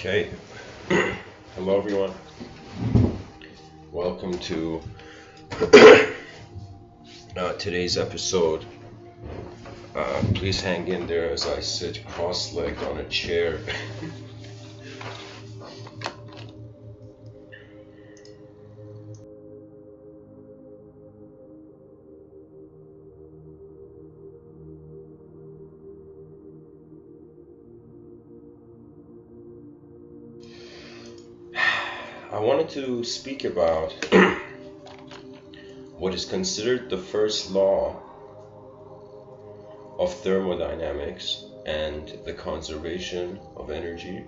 Okay, hello everyone. Welcome to today's episode. Please hang in there as I sit cross-legged on a chair. I wanted to speak about what is considered the first law of thermodynamics and the conservation of energy.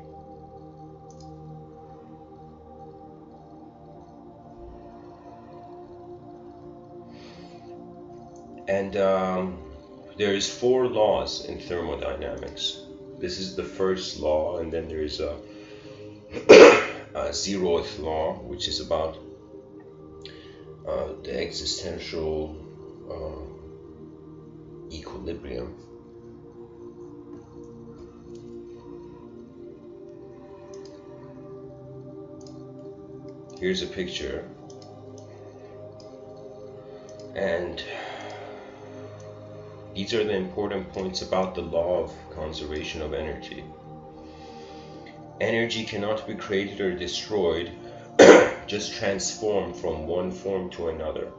And there is 4 laws in thermodynamics. This is the first law, and then there is a 0th law, which is about the existential equilibrium. Here's a picture, and these are the important points about the law of conservation of energy. Energy cannot be created or destroyed, just transformed from one form to another.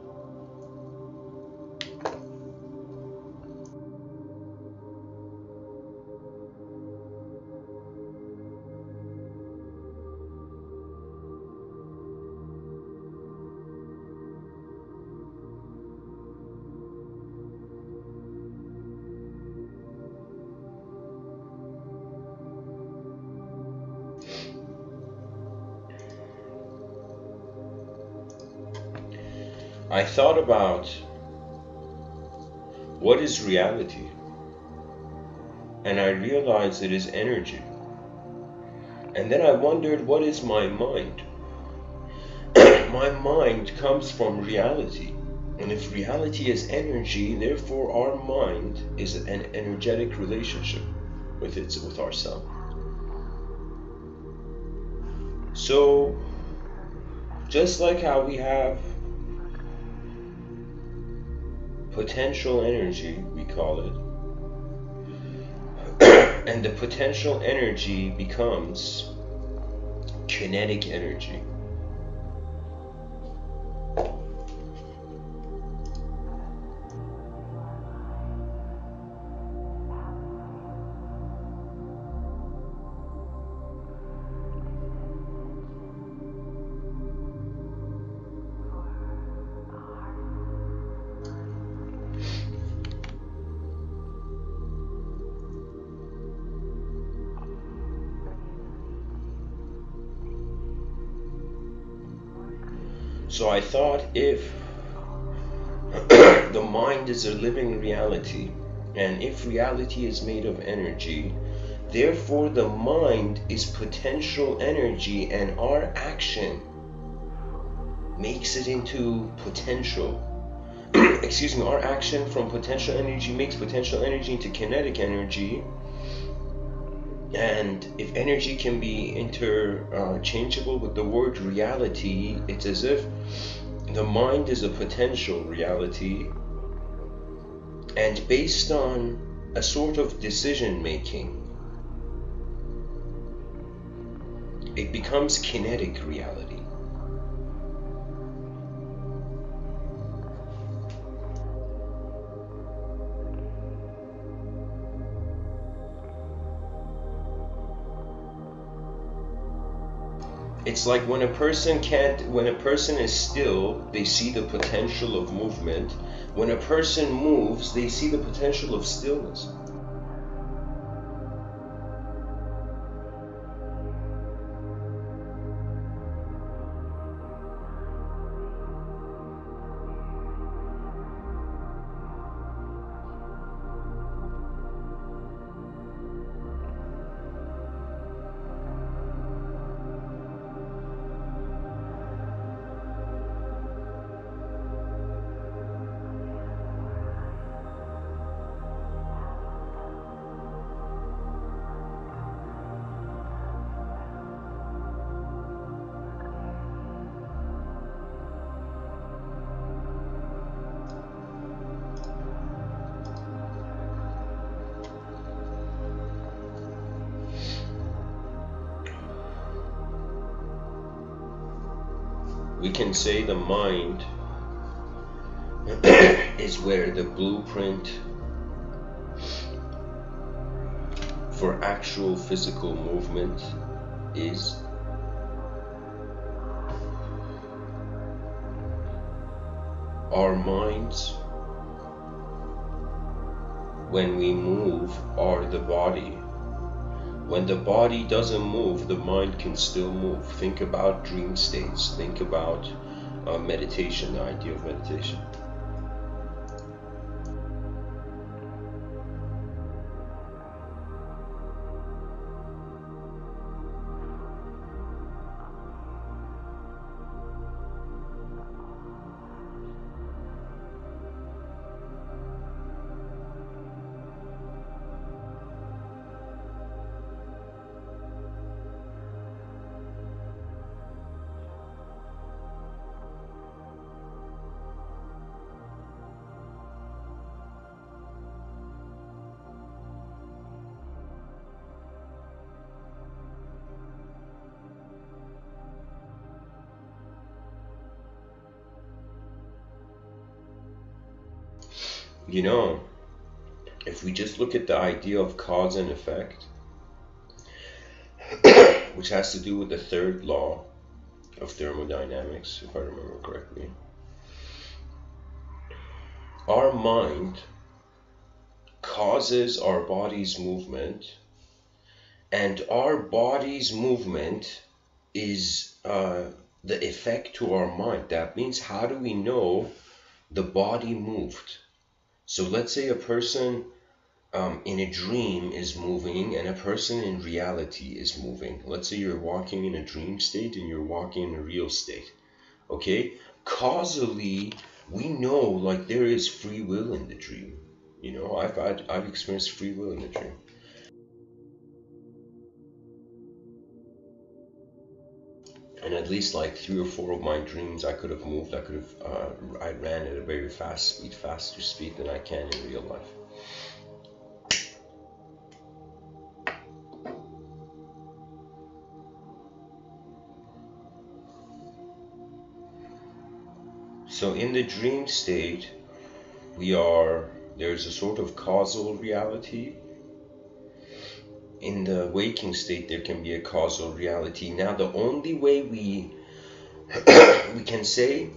I thought about what is reality, and I realized it is energy. And then I wondered, what is my mind? My mind comes from reality, and if reality is energy, therefore our mind is an energetic relationship with ourselves. So just like how we have potential energy, we call it, and the potential energy becomes kinetic energy. So I thought, if the mind is a living reality, and if reality is made of energy, therefore the mind is potential energy, and our action makes it into potential. Excuse me, our action from potential energy makes potential energy into kinetic energy. And if energy can be interchangeable with the word reality, it's as if the mind is a potential reality, and based on a sort of decision making, it becomes kinetic reality. It's like when a person is still, they see the potential of movement. When a person moves, they see the potential of stillness. We can say the mind is where the blueprint for actual physical movement is. Our minds, when we move, are the body. When the body doesn't move, the mind can still move. Think about dream states. Think about meditation, the idea of meditation. You know, if we just look at the idea of cause and effect, which has to do with the third law of thermodynamics, if I remember correctly, our mind causes our body's movement, and our body's movement is the effect to our mind. That means, how do we know the body moved? So let's say a person in a dream is moving and a person in reality is moving. Let's say you're walking in a dream state and you're walking in a real state. Okay? Causally, we know like there is free will in the dream. You know, I've experienced free will in the dream. And at least like 3 or 4 of my dreams, I could have moved. I ran at a very fast speed, faster speed than I can in real life. So in the dream state, there's a sort of causal reality. In the waking state, there can be a causal reality. Now, the only way we can say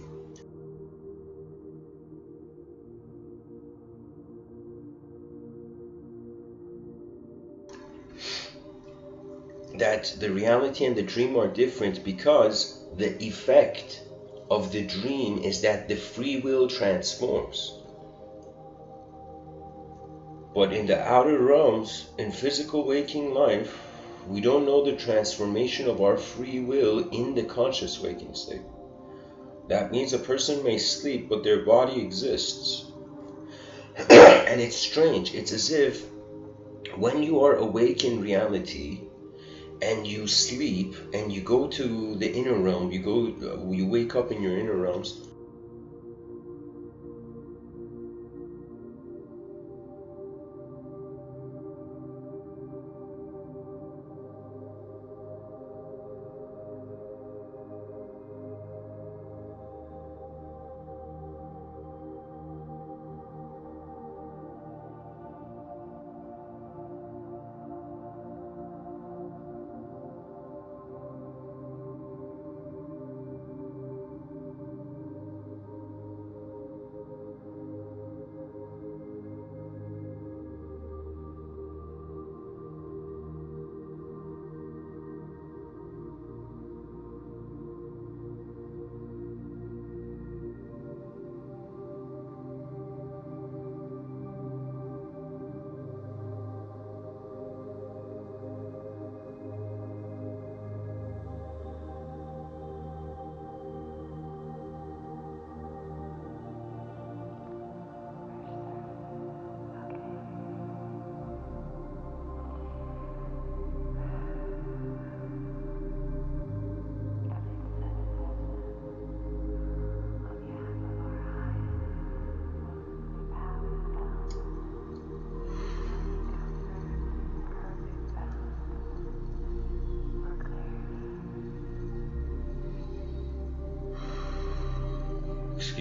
that the reality and the dream are different, because the effect of the dream is that the free will transforms. But in the outer realms, in physical waking life, we don't know the transformation of our free will in the conscious waking state. That means a person may sleep, but their body exists. And it's strange. It's as if when you are awake in reality and you sleep and you go to the inner realm, you wake up in your inner realms,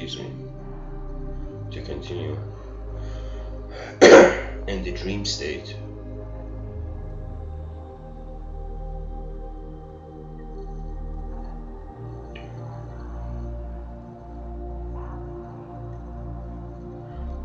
excuse me, to continue in the dream state.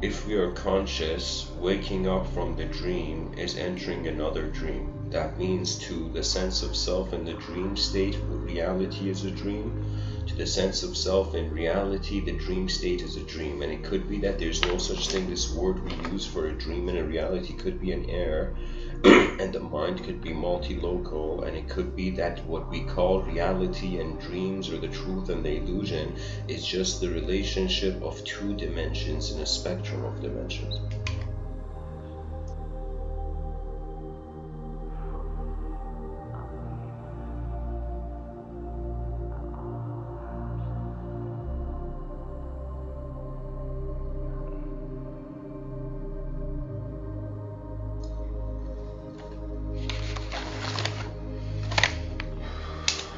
If we are conscious, waking up from the dream is entering another dream. That means to the sense of self in the dream state, reality is a dream. To the sense of self in reality, the dream state is a dream. And it could be that there's no such thing, this word we use for a dream and a reality could be an error. And the mind could be multi-local, and it could be that what we call reality and dreams, or the truth and the illusion, is just the relationship of two dimensions in a spectrum of dimensions.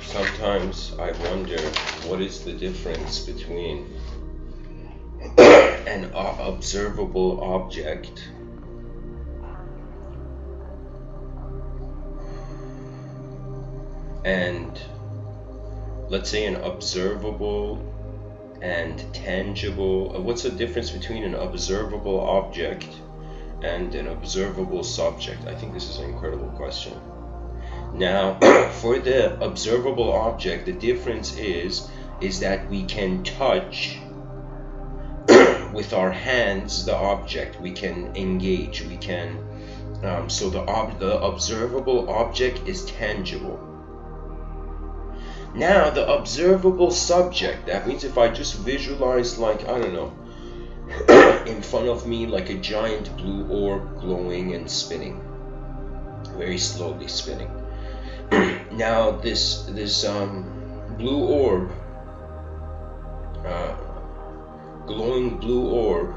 Sometimes I wonder what is the difference between an observable object and, let's say, an observable and tangible. What's the difference between an observable object and an observable subject? I think this is an incredible question. Now, for the observable object, the difference is that we can touch with our hands the object, we can engage, we can, so the observable object is tangible. Now, the observable subject, that means if I just visualize, like, I don't know, in front of me like a giant blue orb glowing and spinning, very slowly spinning. Now this blue orb, glowing blue orb,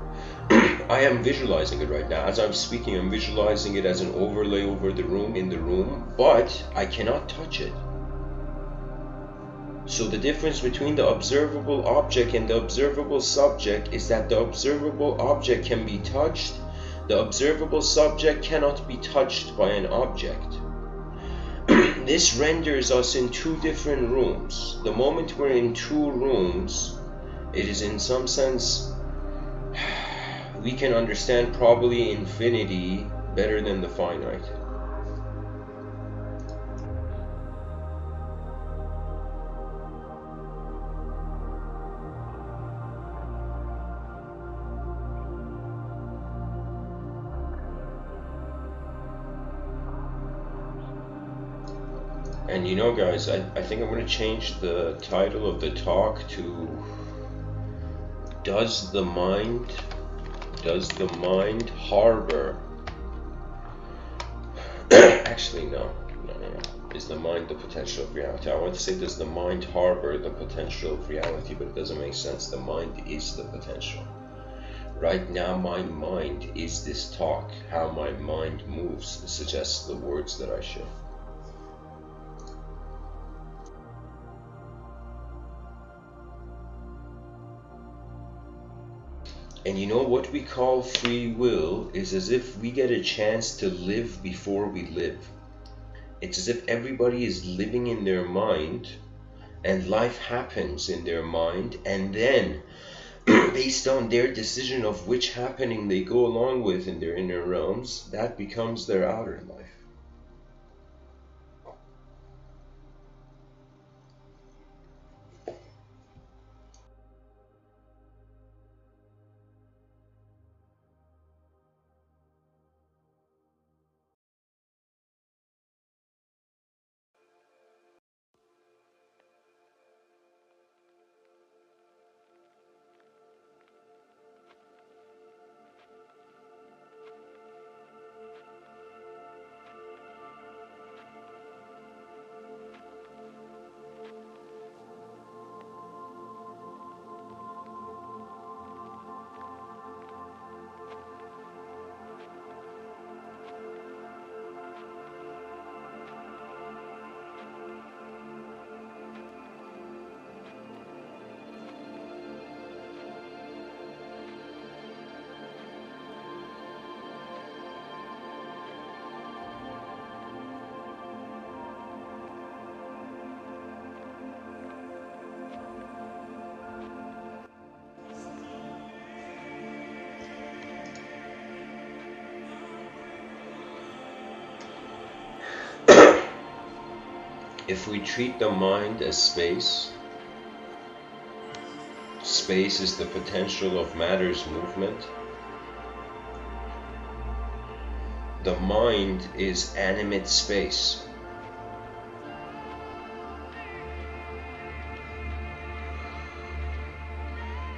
I am visualizing it right now. As I'm speaking, I'm visualizing it as an overlay over the room, in the room, but I cannot touch it. So the difference between the observable object and the observable subject is that the observable object can be touched, the observable subject cannot be touched by an object. This renders us in two different rooms. The moment we're in two rooms, it is in some sense, we can understand probably infinity better than the finite. And you know, guys, I think I'm going to change the title of the talk to Does the mind harbor? Actually, no. Is the mind the potential of reality? I want to say, does the mind harbor the potential of reality? But it doesn't make sense. The mind is the potential. Right now, my mind is this talk. How my mind moves suggests the words that I share. And you know, what we call free will is as if we get a chance to live before we live. It's as if everybody is living in their mind and life happens in their mind, and then based on their decision of which happening they go along with in their inner realms, that becomes their outer life. If we treat the mind as space, space is the potential of matter's movement. The mind is animate space.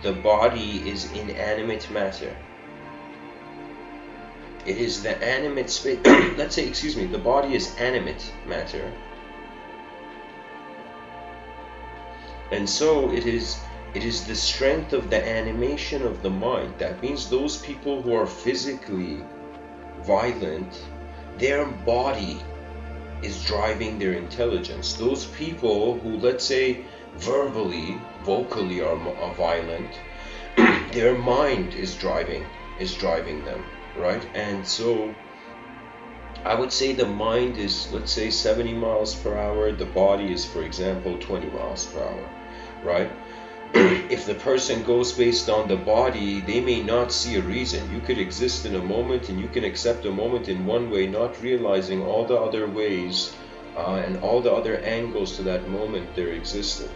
The body is inanimate matter. It is the animate space. Let's say, excuse me, the body is animate matter. And so it is the strength of the animation of the mind. That means those people who are physically violent, their body is driving their intelligence. Those people who, let's say, vocally are violent, their mind is driving them, right? And so I would say the mind is, let's say, 70 miles per hour. The body is, for example, 20 miles per hour, right? If the person goes based on the body, they may not see a reason. You could exist in a moment and you can accept a moment in one way, not realizing all the other ways and all the other angles to that moment there existed.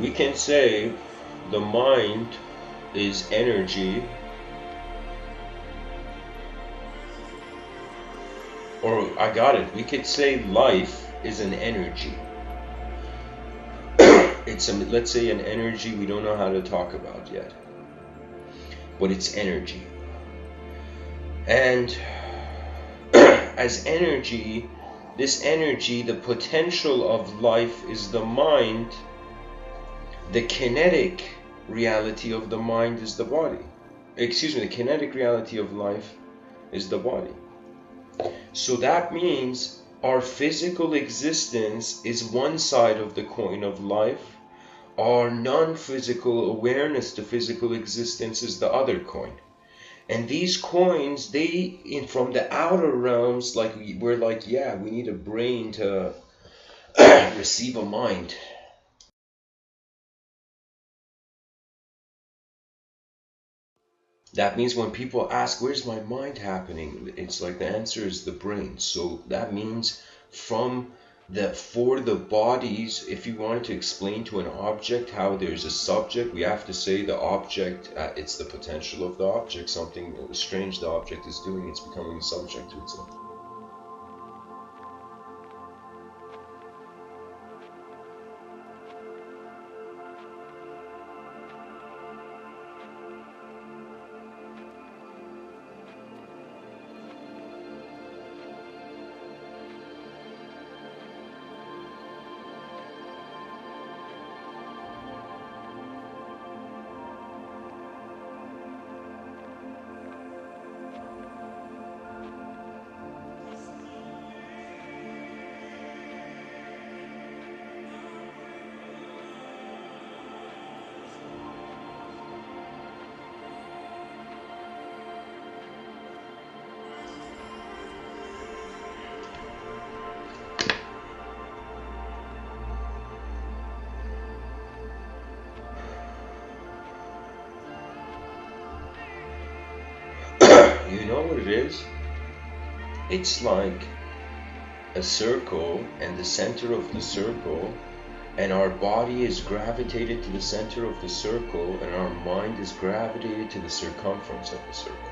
We can say the mind is energy, or I got it, we could say life is an energy. It's let's say an energy we don't know how to talk about yet, but it's energy. And as energy, this energy, the potential of life is the mind. The kinetic reality of the mind is the body. Excuse me, the kinetic reality of life is the body. So that means our physical existence is one side of the coin of life. Our non-physical awareness to physical existence is the other coin. And these coins, from the outer realms, like we're like, yeah, we need a brain to receive a mind. That means when people ask, where's my mind happening? It's like the answer is the brain. So that means for the bodies, if you wanted to explain to an object how there's a subject, we have to say the object, it's the potential of the object, something strange the object is doing, it's becoming a subject to itself. You know what it is? It's like a circle and the center of the circle, and our body is gravitated to the center of the circle, and our mind is gravitated to the circumference of the circle.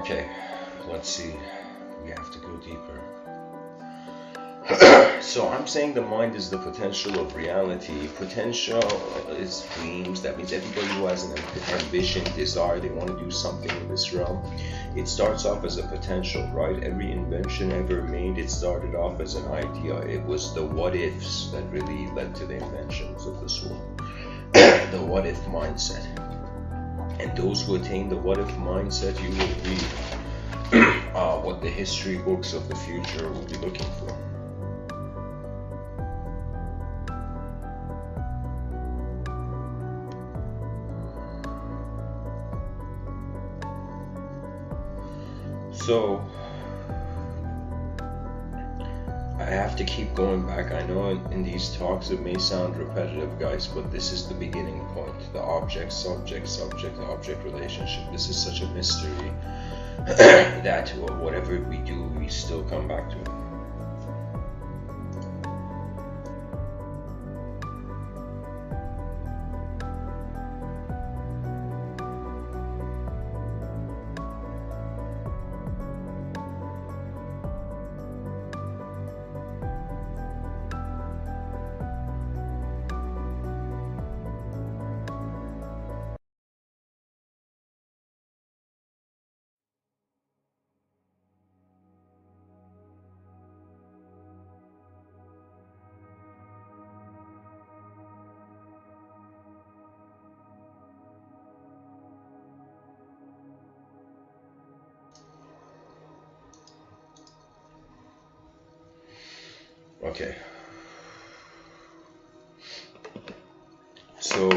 Okay, let's see. We have to go deeper. So I'm saying the mind is the potential of reality. Potential is dreams. That means everybody who has an ambition, desire, they want to do something in this realm. It starts off as a potential, right? Every invention ever made, it started off as an idea. It was the what ifs that really led to the inventions of this world. The what if mindset. And those who attain the what if mindset, you will read what the history books of the future will be looking for. So I have to keep going back. I know in these talks it may sound repetitive, guys, but this is the beginning point. The object, subject, subject, object relationship. This is such a mystery that whatever we do, we still come back to it. Okay. So,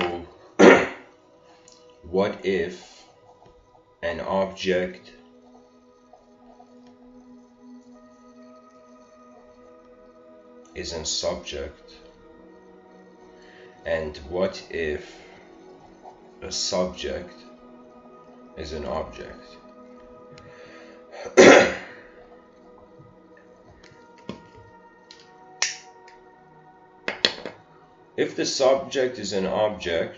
what if an object is a subject, and what if a subject is an object? If the subject is an object,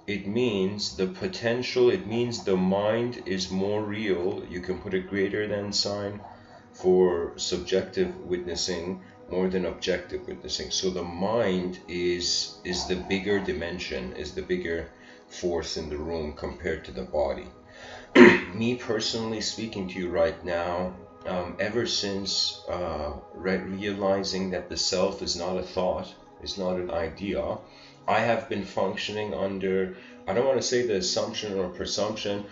it means the potential, it means the mind is more real. You can put a greater than sign for subjective witnessing more than objective witnessing. So the mind is the bigger dimension, is the bigger force in the room compared to the body. Me personally speaking to you right now, ever since realizing that the self is not a thought, is not an idea, I have been functioning under, I don't want to say the assumption or presumption,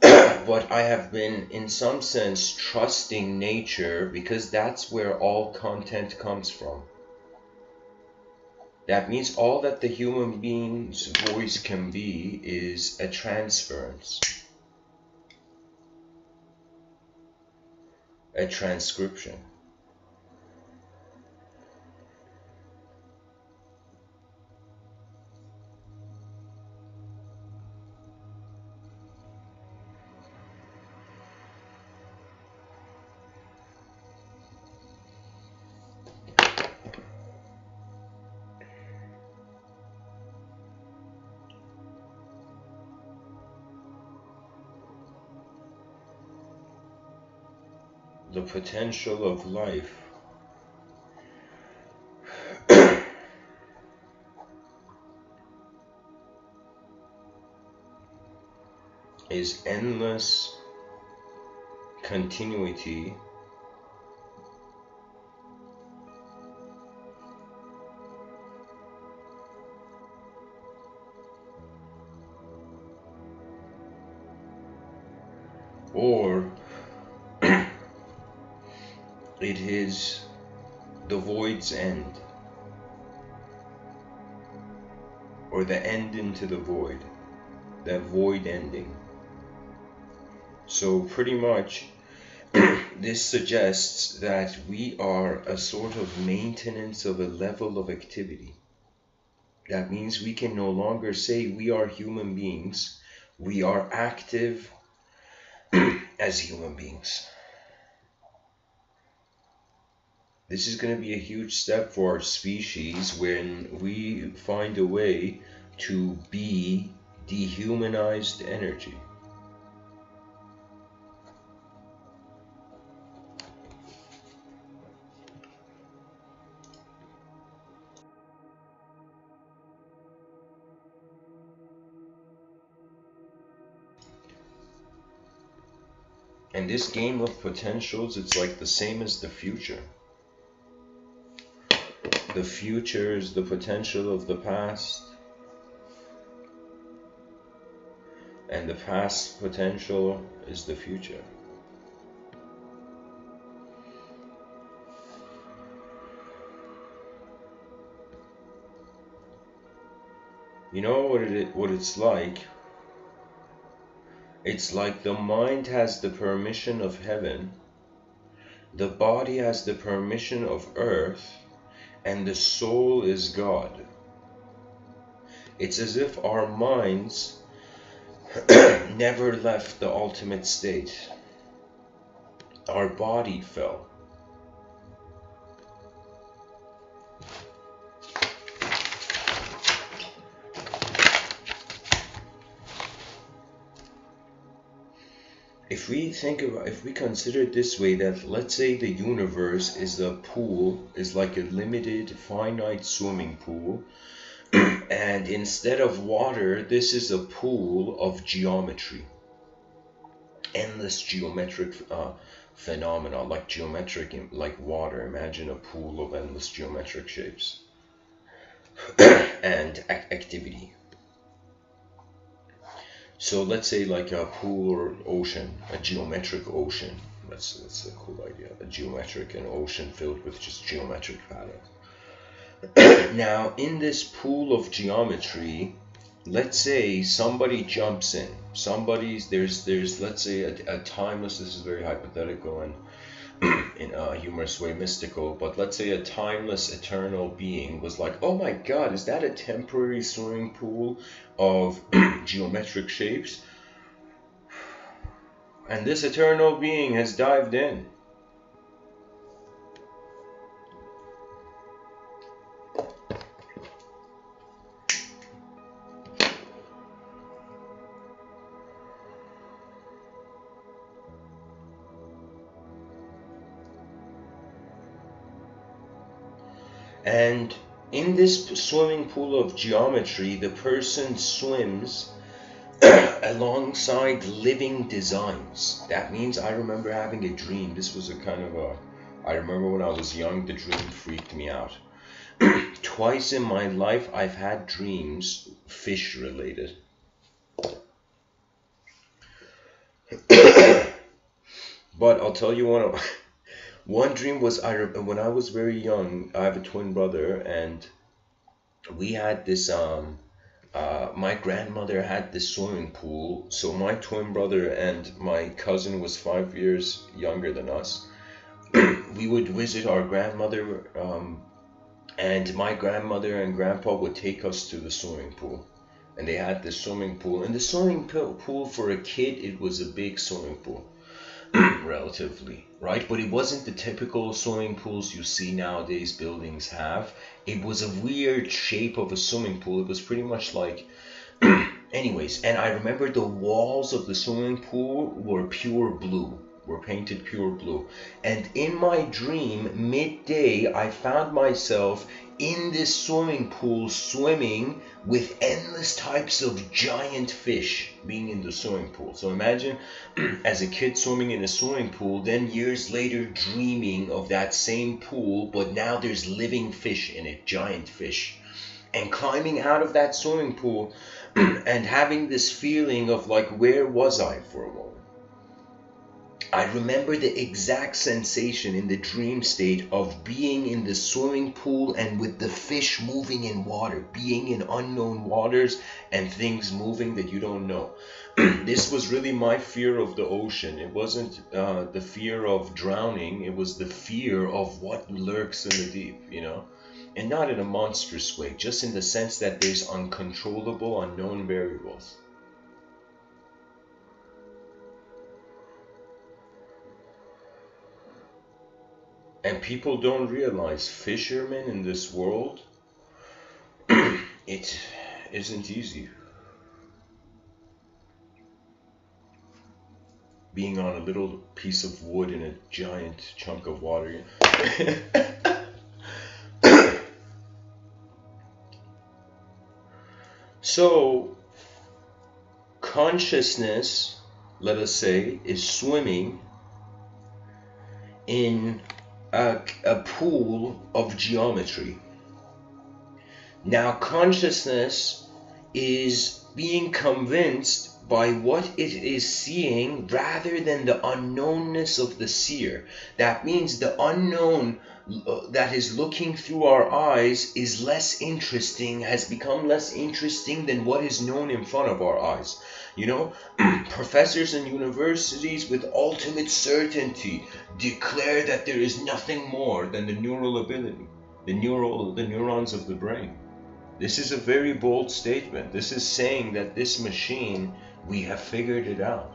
but I have been in some sense trusting nature, because that's where all content comes from. That means all that the human being's voice can be is a transference, a transcription. The potential of life is endless continuity or it is the void's end, or the end into the void, that void ending. So pretty much this suggests that we are a sort of maintenance of a level of activity. That means we can no longer say we are human beings, we are active as human beings. This is going to be a huge step for our species when we find a way to be dehumanized energy. And this game of potentials, it's like the same as the future. The future is the potential of the past, and the past potential is the future. You know what it's like? It's like the mind has the permission of heaven, the body has the permission of earth, and the soul is God. It's as if our minds never left the ultimate state. Our body fell. If we consider it this way, that let's say the universe is a pool, is like a limited, finite swimming pool, and instead of water, this is a pool of geometry. Endless geometric phenomena, like water. Imagine a pool of endless geometric shapes and activity. So let's say like a pool or ocean, a geometric ocean. That's a cool idea. A geometric and ocean filled with just geometric patterns. Now, in this pool of geometry, let's say somebody jumps in. There's let's say a timeless. This is very hypothetical and in a humorous way mystical, but let's say a timeless eternal being was like, oh my god, is that a temporary swimming pool of geometric shapes? And this eternal being has dived in. And in this swimming pool of geometry, the person swims alongside living designs. That means I remember having a dream. This was a kind of a, I remember when I was young, the dream freaked me out. Twice in my life, I've had dreams fish related. But I'll tell you one dream was, when I was very young, I have a twin brother, and we had this, my grandmother had this swimming pool. So my twin brother and my cousin was 5 years younger than us. We would visit our grandmother, and my grandmother and grandpa would take us to the swimming pool. And they had this swimming pool. And the swimming pool for a kid, it was a big swimming pool. Relatively, right? But it wasn't the typical swimming pools you see nowadays buildings have. It was a weird shape of a swimming pool. It was pretty much like anyways, and I remember the walls of the swimming pool were pure blue, were painted pure blue. And in my dream, midday, I found myself in this swimming pool swimming with endless types of giant fish being in the swimming pool. So imagine as a kid swimming in a swimming pool, then years later dreaming of that same pool, but now there's living fish in it, giant fish. And climbing out of that swimming pool and having this feeling of like, where was I for a moment? I remember the exact sensation in the dream state of being in the swimming pool and with the fish moving in water, being in unknown waters and things moving that you don't know. This was really my fear of the ocean. It wasn't the fear of drowning. It was the fear of what lurks in the deep, you know? And not in a monstrous way, just in the sense that there's uncontrollable, unknown variables. And people don't realize fishermen in this world, it isn't easy. Being on a little piece of wood in a giant chunk of water. So, consciousness let us say, is swimming in a pool of geometry. Now consciousness is being convinced by what it is seeing rather than the unknownness of the seer. That means the unknown that is looking through our eyes is less interesting, has become less interesting than what is known in front of our eyes. You know, professors in universities with ultimate certainty declare that there is nothing more than the neural ability, the neurons of the brain. This is a very bold statement. This is saying that this machine, we have figured it out.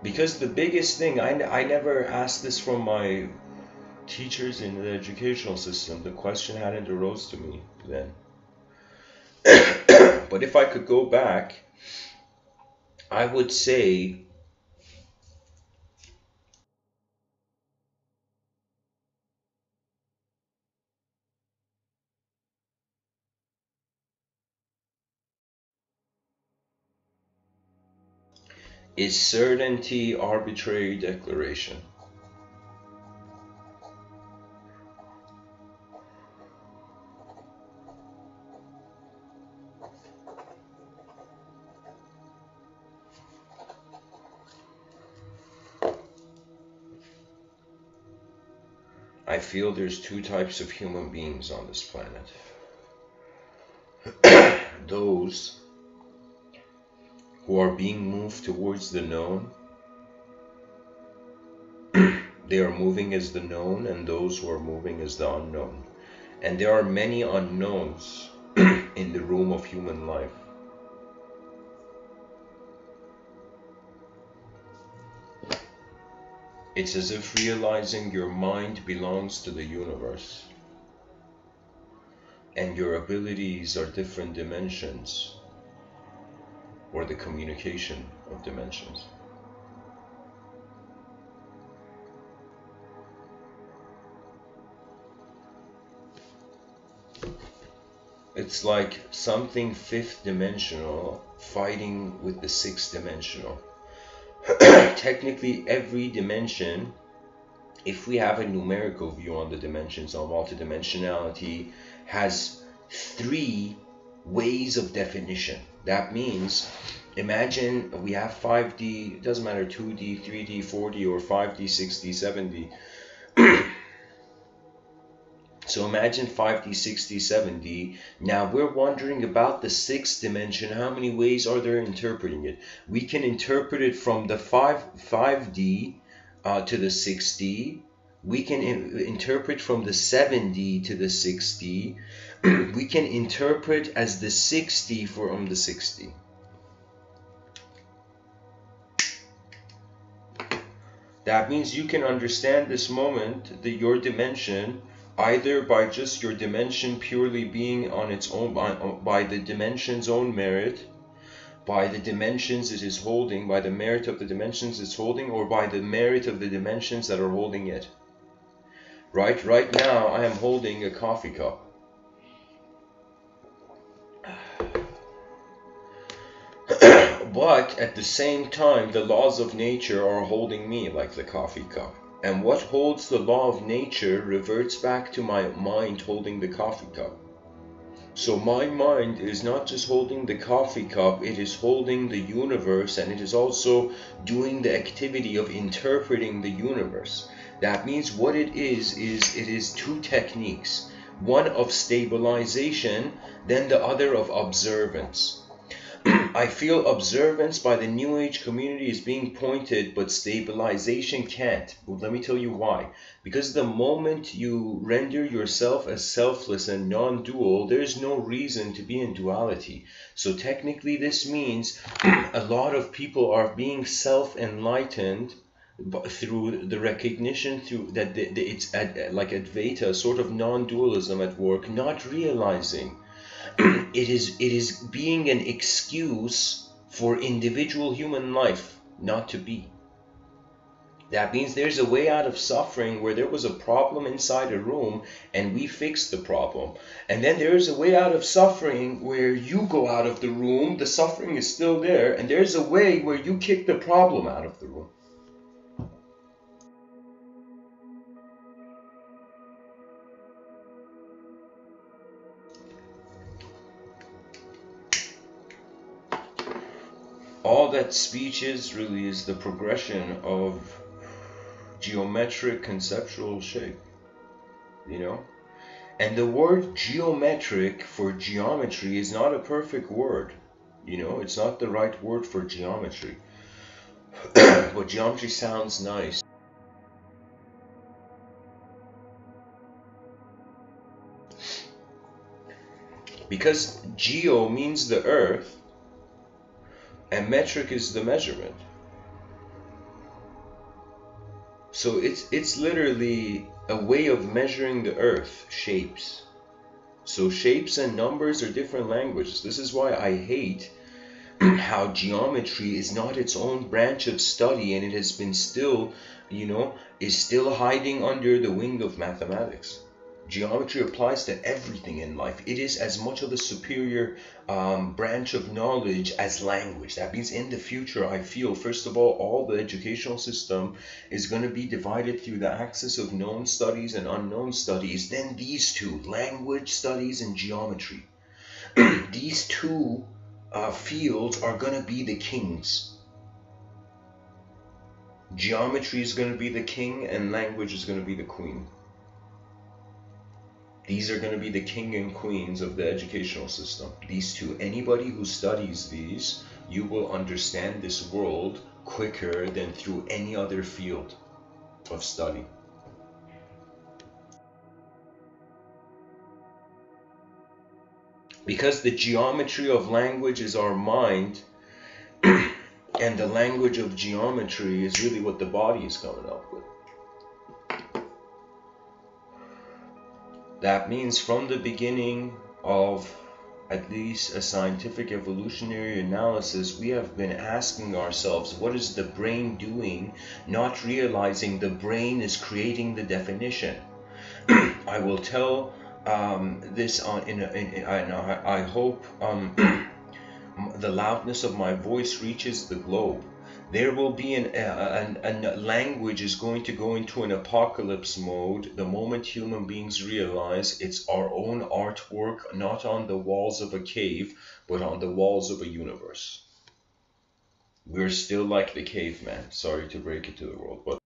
Because the biggest thing, I never asked this from my teachers in the educational system. The question hadn't arose to me then. But if I could go back, I would say is certainty arbitrary declaration? I feel there's two types of human beings on this planet. Those who are being moved towards the known, they are moving as the known, and those who are moving as the unknown. And there are many unknowns in the room of human life. It's as if realizing your mind belongs to the universe, and your abilities are different dimensions, or the communication of dimensions. It's like something fifth dimensional fighting with the sixth dimensional. Technically, every dimension, if we have a numerical view on the dimensions on multidimensionality, has three ways of definition. That means, imagine we have 5D, it doesn't matter 2D, 3D, 4D, or 5D, 6D, 7D. So imagine 5D, 6D, 7D. Now we're wondering about the sixth dimension. How many ways are there interpreting it? We can interpret it from the 5D to the 6D. We can interpret from the 7D to the 6D. We can interpret as the 6D from the 6D. That means you can understand this moment, your dimension, either by just your dimension purely being on its own, by the dimension's own merit, by the dimensions it is holding, by the merit of the dimensions it's holding, or by the merit of the dimensions that are holding it. Right now I am holding a coffee cup. But at the same time, the laws of nature are holding me like the coffee cup. And what holds the law of nature reverts back to my mind holding the coffee cup. So my mind is not just holding the coffee cup, it is holding the universe, and it is also doing the activity of interpreting the universe. That means what it is two techniques. One of stabilization, then the other of observance. I feel observance by the New Age community is being pointed, but stabilization can't. Let me tell you why. Because the moment you render yourself as selfless and non-dual, there's no reason to be in duality. So technically this means a lot of people are being self-enlightened through the recognition through that it's like Advaita, sort of non-dualism at work, not realizing it is being an excuse for individual human life not to be. That means there's a way out of suffering where there was a problem inside a room and we fixed the problem. And then there's a way out of suffering where you go out of the room, the suffering is still there, and there's a way where you kick the problem out of the room. All that speech is really is the progression of geometric conceptual shape, you know? And the word geometric for geometry is not a perfect word, you know? It's not the right word for geometry. But geometry sounds nice. Because geo means the earth, and metric is the measurement. So it's literally a way of measuring the earth, shapes. So shapes and numbers are different languages. This is why I hate how geometry is not its own branch of study, and it has been still, you know, is still hiding under the wing of mathematics. Geometry applies to everything in life. It is as much of a superior branch of knowledge as language. That means in the future, I feel, first of all the educational system is going to be divided through the axis of known studies and unknown studies. Then these two, language studies and geometry, these two fields are going to be the kings. Geometry is going to be the king and language is going to be the queen. These are going to be the king and queens of the educational system. These two. Anybody who studies these, you will understand this world quicker than through any other field of study. Because the geometry of language is our mind, and the language of geometry is really what the body is coming up with. That means from the beginning of at least a scientific evolutionary analysis, we have been asking ourselves, what is the brain doing, not realizing the brain is creating the definition. I will tell this I hope the loudness of my voice reaches the globe. There will be a language is going to go into an apocalypse mode the moment human beings realize it's our own artwork, not on the walls of a cave, but on the walls of a universe. We're still like the caveman. Sorry to break it to the world, but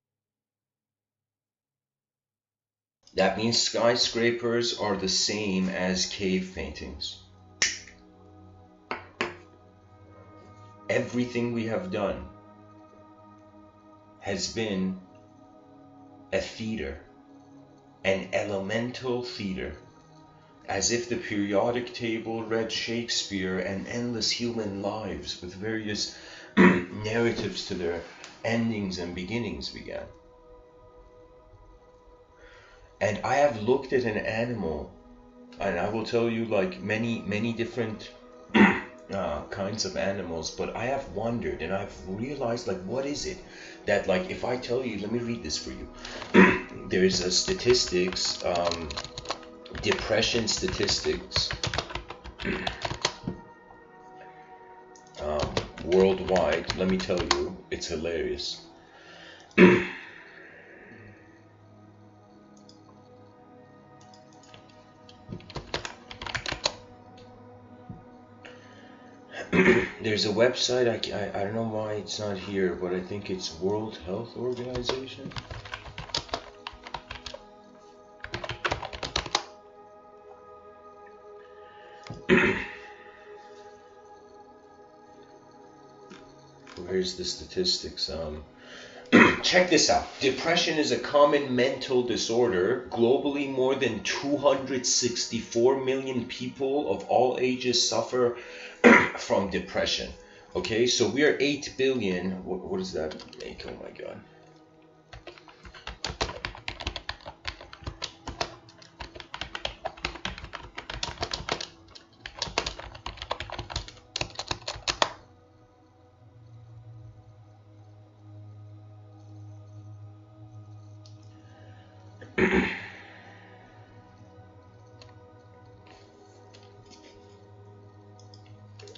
that means skyscrapers are the same as cave paintings. Everything we have done has been a theater, an elemental theater, as if the periodic table read Shakespeare and endless human lives with various narratives to their endings and beginnings began. And I have looked at an animal, and I will tell you like many different kinds of animals, but I have wondered and I've realized, like, what is it that, like, if I tell you, let me read this for you. There's a statistics, depression statistics worldwide. Let me tell you, it's hilarious. There's a website, I don't know why it's not here, but I think it's World Health Organization. Where's the statistics? Check this out. Depression is a common mental disorder. Globally, more than 264 million people of all ages suffer from depression. Okay, so we are 8 billion. What does that make? Oh my God.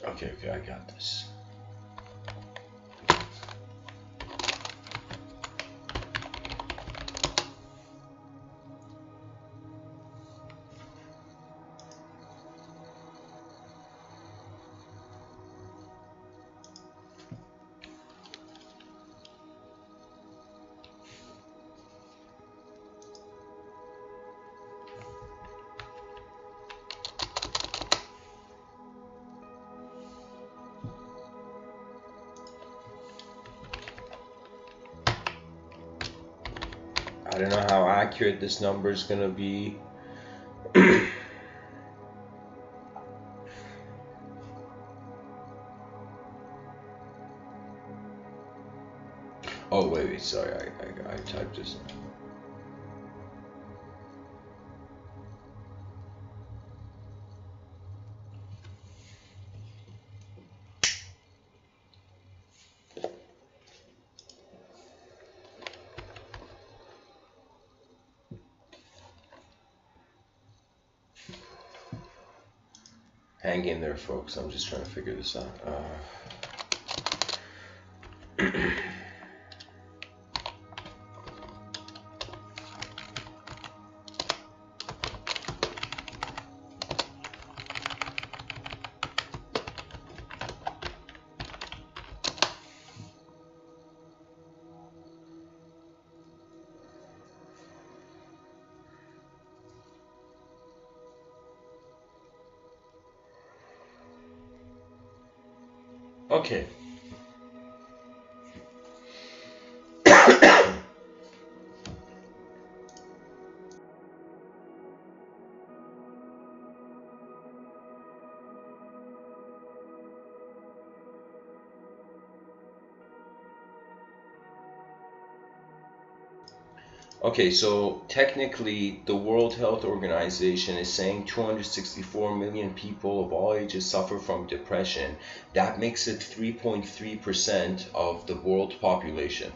Okay, I got this. I don't know how accurate this number is going to be. Oh, wait, sorry, I typed this. Hang in there, folks. I'm just trying to figure this out. Okay. Okay, so technically the World Health Organization is saying 264 million people of all ages suffer from depression. That makes it 3.3% of the world population.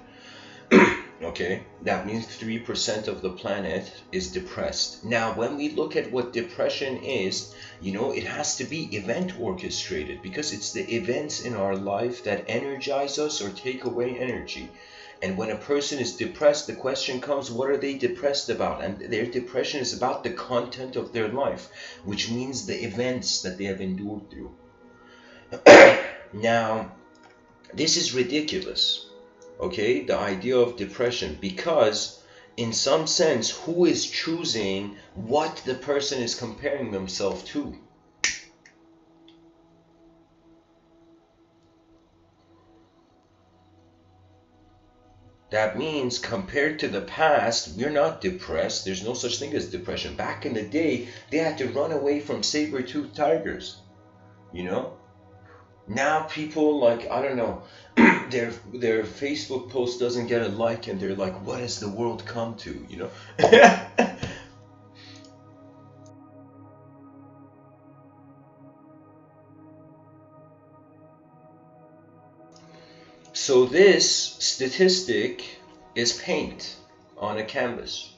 Okay, that means 3% of the planet is depressed. Now, when we look at what depression is, you know, it has to be event orchestrated, because it's the events in our life that energize us or take away energy. And when a person is depressed, the question comes, what are they depressed about? And their depression is about the content of their life, which means the events that they have endured through. Now, this is ridiculous, okay, the idea of depression, because in some sense, who is choosing what the person is comparing themselves to? That means compared to the past, we're not depressed. There's no such thing as depression. Back in the day, they had to run away from saber-toothed tigers, you know? Now people, like, I don't know, their Facebook post doesn't get a like and they're like, what has the world come to, you know? So this statistic is paint on a canvas.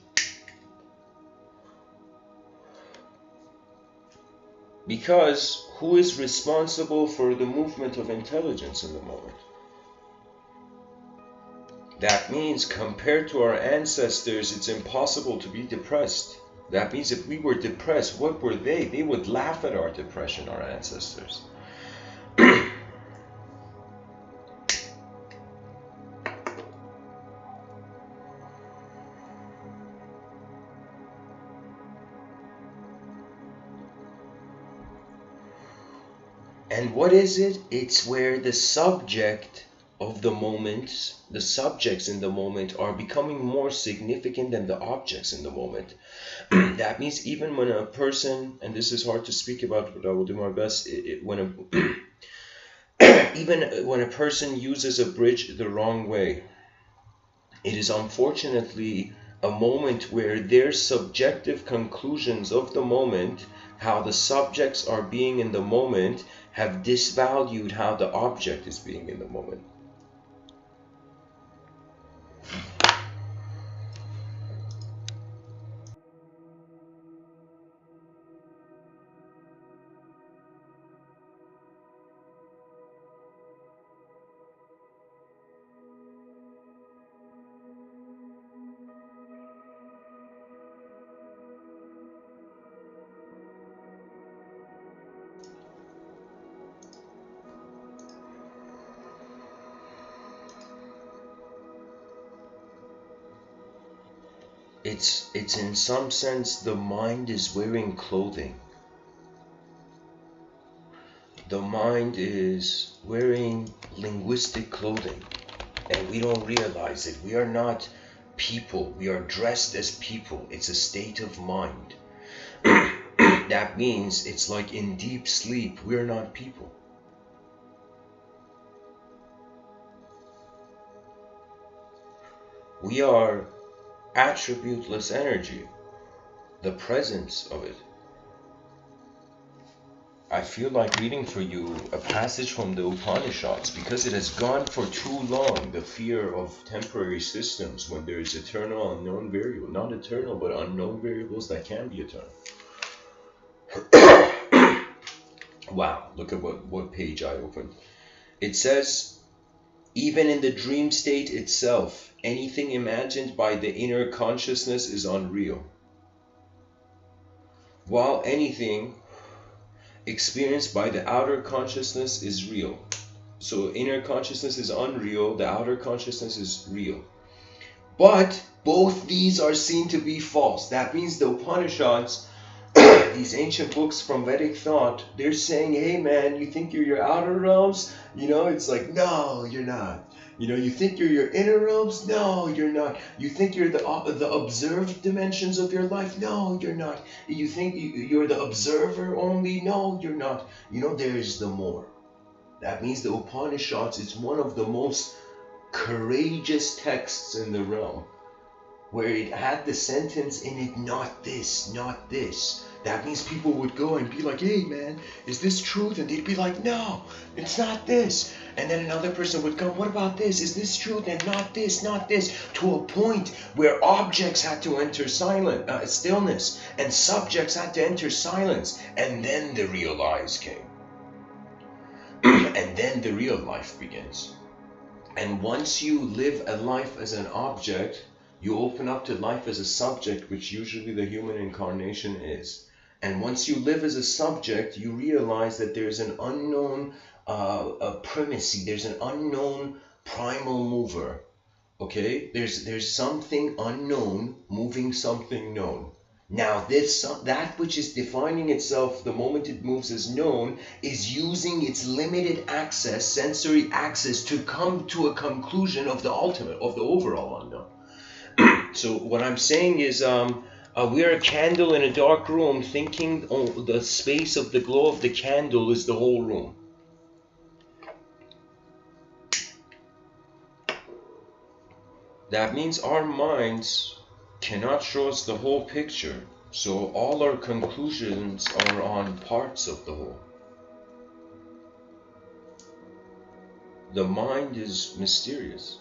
Because who is responsible for the movement of intelligence in the moment? That means compared to our ancestors, it's impossible to be depressed. That means if we were depressed, what were they? They would laugh at our depression, our ancestors. And what is it? It's where the subject of the moment, the subjects in the moment are becoming more significant than the objects in the moment. That means even when a person, and this is hard to speak about, but I will do my best, even when a person uses a bridge the wrong way, it is unfortunately a moment where their subjective conclusions of the moment, how the subjects are being in the moment, have disvalued how the object is being in the moment. it's in some sense the mind is wearing clothing. The mind is wearing linguistic clothing, and we don't realize it. We are not people. We are dressed as people. It's a state of mind. That means it's like in deep sleep, we're not people. We are attributeless energy, the presence of it. I feel like reading for you a passage from the Upanishads because it has gone for too long, the fear of temporary systems when there is eternal unknown variable. Not eternal, but unknown variables that can be eternal. Wow, look at what page I opened. It says, even in the dream state itself, anything imagined by the inner consciousness is unreal, while anything experienced by the outer consciousness is real. So inner consciousness is unreal, the outer consciousness is real. But both these are seen to be false. That means the Upanishads, these ancient books from Vedic thought, they're saying, hey man, you think you're your outer realms? You know, it's like, no, you're not. You know, you think you're your inner realms? No, you're not. You think you're the observed dimensions of your life? No, you're not. You think you're the observer only? No, you're not. You know, there is the more. That means the Upanishads is one of the most courageous texts in the realm, where it had the sentence in it, not this, not this. That means people would go and be like, hey man, is this truth? And they'd be like, no, it's not this. And then another person would come, what about this? Is this truth? And not this, not this. To a point where objects had to enter stillness, and subjects had to enter silence. And then the real eyes came. And then the real life begins. And once you live a life as an object, you open up to life as a subject, which usually the human incarnation is. And once you live as a subject, you realize that there's an unknown primacy, there's an unknown primal mover. Okay? There's something unknown moving something known. Now that which is defining itself the moment it moves as known is using its limited access, sensory access, to come to a conclusion of the ultimate, of the overall unknown. So what I'm saying is we're a candle in a dark room thinking the space of the glow of the candle is the whole room. That means our minds cannot show us the whole picture, so all our conclusions are on parts of the whole. The mind is mysterious.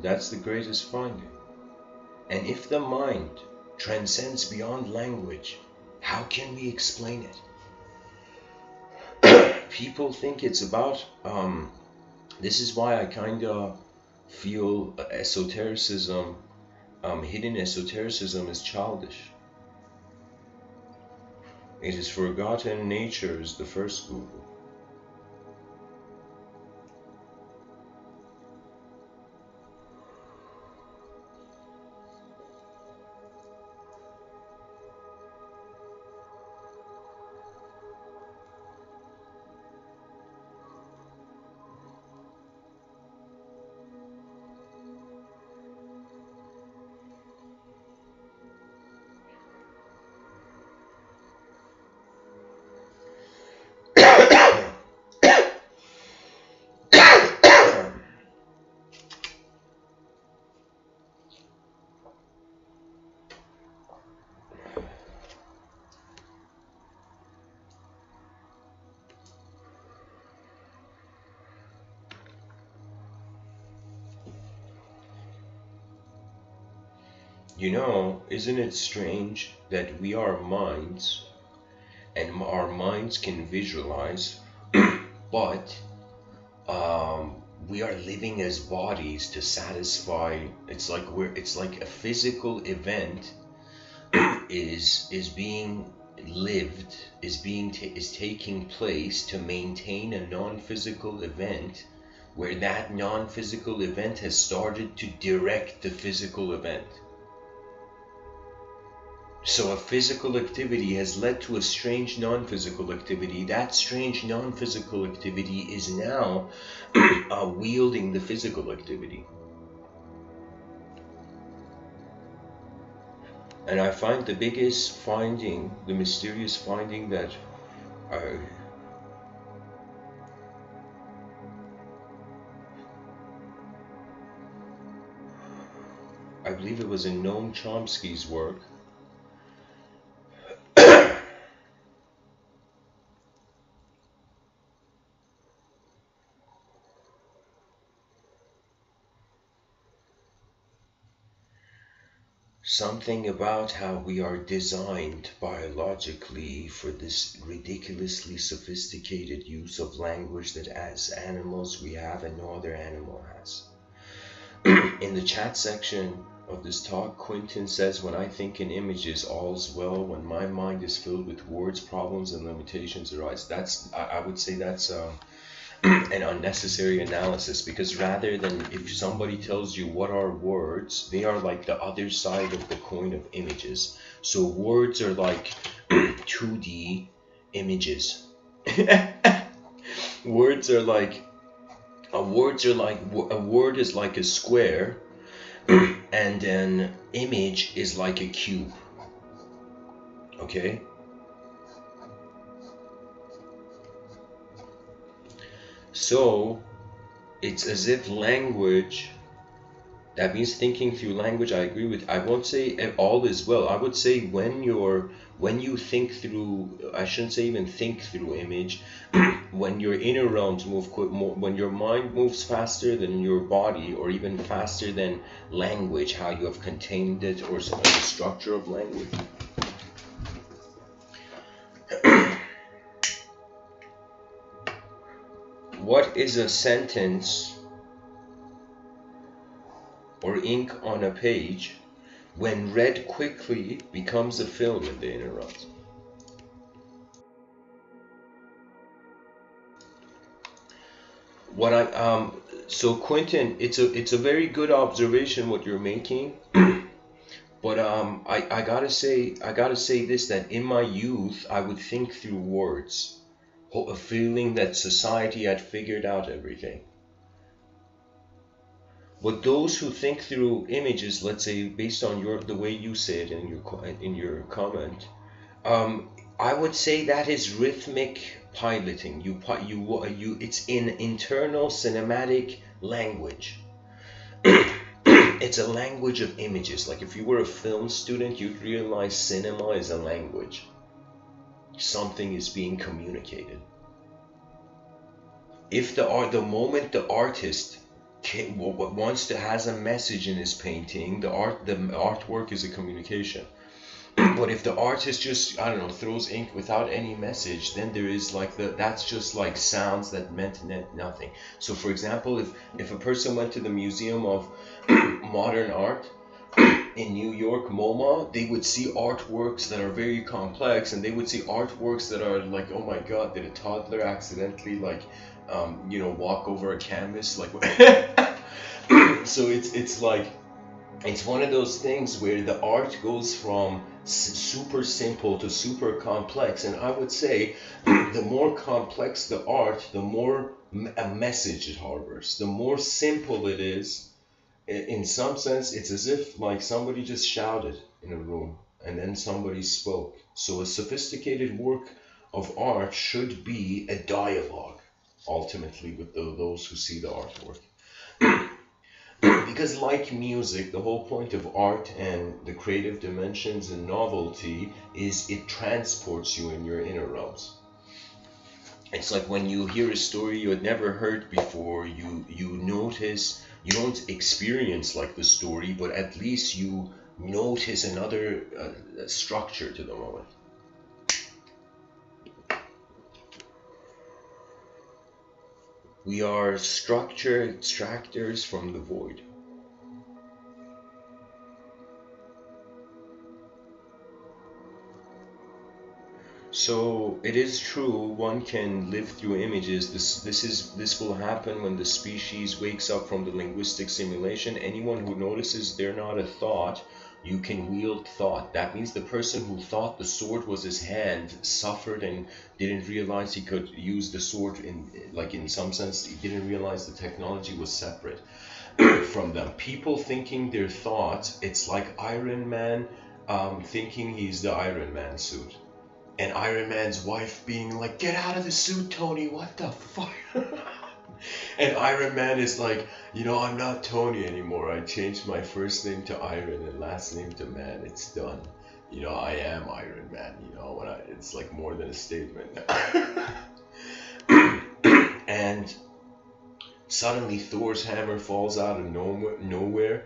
That's the greatest finding. And if the mind transcends beyond language, how can we explain it? People think it's about, this is why I kind of feel esotericism, hidden esotericism is childish. It is forgotten nature is the first Google. You know, isn't it strange that we are minds and our minds can visualize, but we are living as bodies to satisfy. It's like a physical event is being lived, is taking place to maintain a non-physical event, where that non-physical event has started to direct the physical event. So a physical activity has led to a strange non-physical activity. That strange non-physical activity is now wielding the physical activity. And I find the biggest finding, the mysterious finding that I believe it was in Noam Chomsky's work. Something about how we are designed biologically for this ridiculously sophisticated use of language that as animals we have and no other animal has. In the chat section of this talk, Quentin says, when I think in images, all's well. When my mind is filled with words, problems and limitations arise. I would say that's an unnecessary analysis, because rather than if somebody tells you what are words, they are like the other side of the coin of images. So words are like 2D images. Words are like a word is like a square, and an image is like a cube. Okay? So it's as if language, that means thinking through language. I agree with, I won't say all is well. I would say when you think through, I shouldn't say even think through image, when your inner realms move more, when your mind moves faster than your body, or even faster than language, how you have contained it, or the structure of language. What is a sentence or ink on a page when read quickly becomes a film in the inner realms? What so Quentin, it's a very good observation what you're making. But I gotta say this, that in my youth I would think through words, a feeling that society had figured out everything. But those who think through images, let's say based on the way you say it in your comment, I would say that is rhythmic piloting. It's in internal cinematic language. It's a language of images. Like if you were a film student, you'd realize cinema is a language. Something is being communicated. If the moment the artist has a message in his painting, the artwork is a communication. But if the artist just, I don't know, throws ink without any message, then there is like that's just like sounds that meant nothing. So for example, if a person went to the Museum of Modern Art in New York, MoMA, they would see artworks that are very complex, and they would see artworks that are like, oh my god, did a toddler accidentally like walk over a canvas, like so it's like, it's one of those things where the art goes from super simple to super complex. And I would say the more complex the art, the more a message it harbors. The more simple it is, in some sense, it's as if like somebody just shouted in a room and then somebody spoke. So a sophisticated work of art should be a dialogue, ultimately, with those who see the artwork. Because like music, the whole point of art and the creative dimensions and novelty is it transports you in your inner realms. It's like when you hear a story you had never heard before, you notice, you don't experience like the story, but at least you notice another structure to the moment. We are structure extractors from the void. So it is true, one can live through images. This will happen when the species wakes up from the linguistic simulation. Anyone who notices they're not a thought You can wield thought. That means the person who thought the sword was his hand suffered and didn't realize he could use the sword in some sense, he didn't realize the technology was separate from them. People thinking their thoughts, it's like Iron Man thinking he's the Iron Man suit. And Iron Man's wife being like, get out of the suit, Tony, what the fuck? And Iron Man is like, I'm not Tony anymore. I changed my first name to Iron and last name to Man. It's done. I am Iron Man, it's like more than a statement. And suddenly Thor's hammer falls out of nowhere.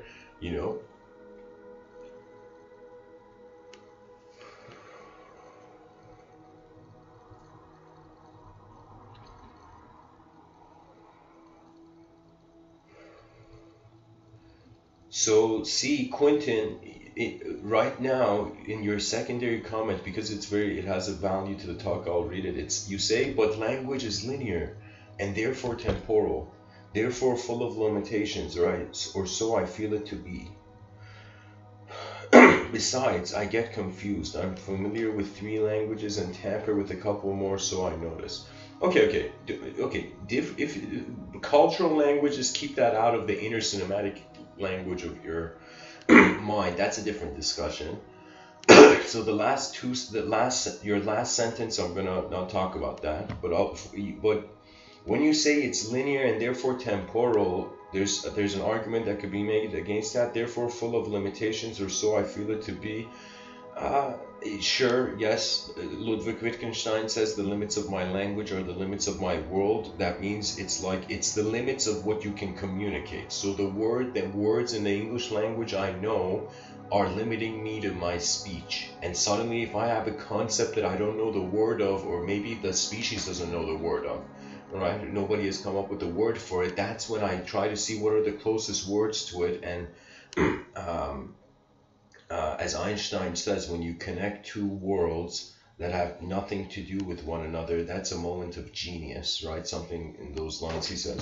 So see, Quentin, right now in your secondary comment, because it has a value to the talk, I'll read it. You say, but language is linear and therefore temporal, therefore full of limitations, right? Or so I feel it to be. Besides, I get confused. I'm familiar with 3 languages and tamper with a couple more, so I notice. Okay. If cultural languages, keep that out of the inner cinematic language of your mind. That's a different discussion. So your last sentence, I'm gonna not talk about that. But when you say it's linear and therefore temporal, there's an argument that could be made against that. Therefore, full of limitations, or so I feel it to be. Sure, yes. Ludwig Wittgenstein says the limits of my language are the limits of my world. That means it's the limits of what you can communicate. So the words in the English language I know are limiting me to my speech. And suddenly, if I have a concept that I don't know the word of, or maybe the species doesn't know the word of, right? Nobody has come up with a word for it. That's when I try to see what are the closest words to it. And as Einstein says, when you connect 2 worlds that have nothing to do with one another, that's a moment of genius, right? Something in those lines, he says.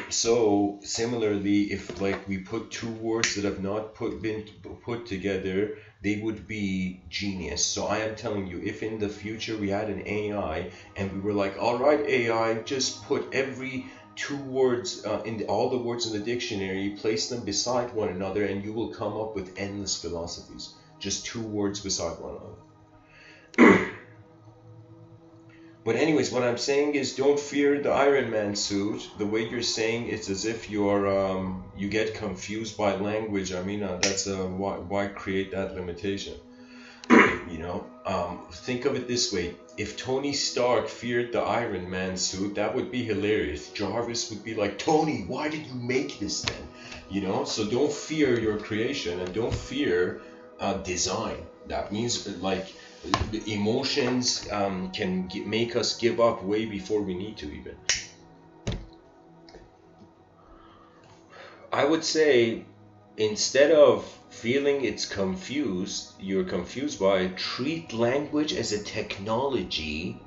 So similarly, if we put 2 words that have not been put together, they would be genius. So I am telling you, if in the future we had an AI and we were like, all right, AI, just put every 2 words all the words in the dictionary, place them beside one another, and you will come up with endless philosophies. Just 2 words beside one another. But anyways, what I'm saying is, don't fear the Iron Man suit. The way you're saying it's as if you get confused by language. I mean, that's why create that limitation? Think of it this way. If Tony Stark feared the Iron Man suit, that would be hilarious. Jarvis would be like, Tony, why did you make this then? So don't fear your creation, and don't fear design. That means emotions can make us give up way before we need to even. I would say, instead of feeling you're confused by, treat language as a technology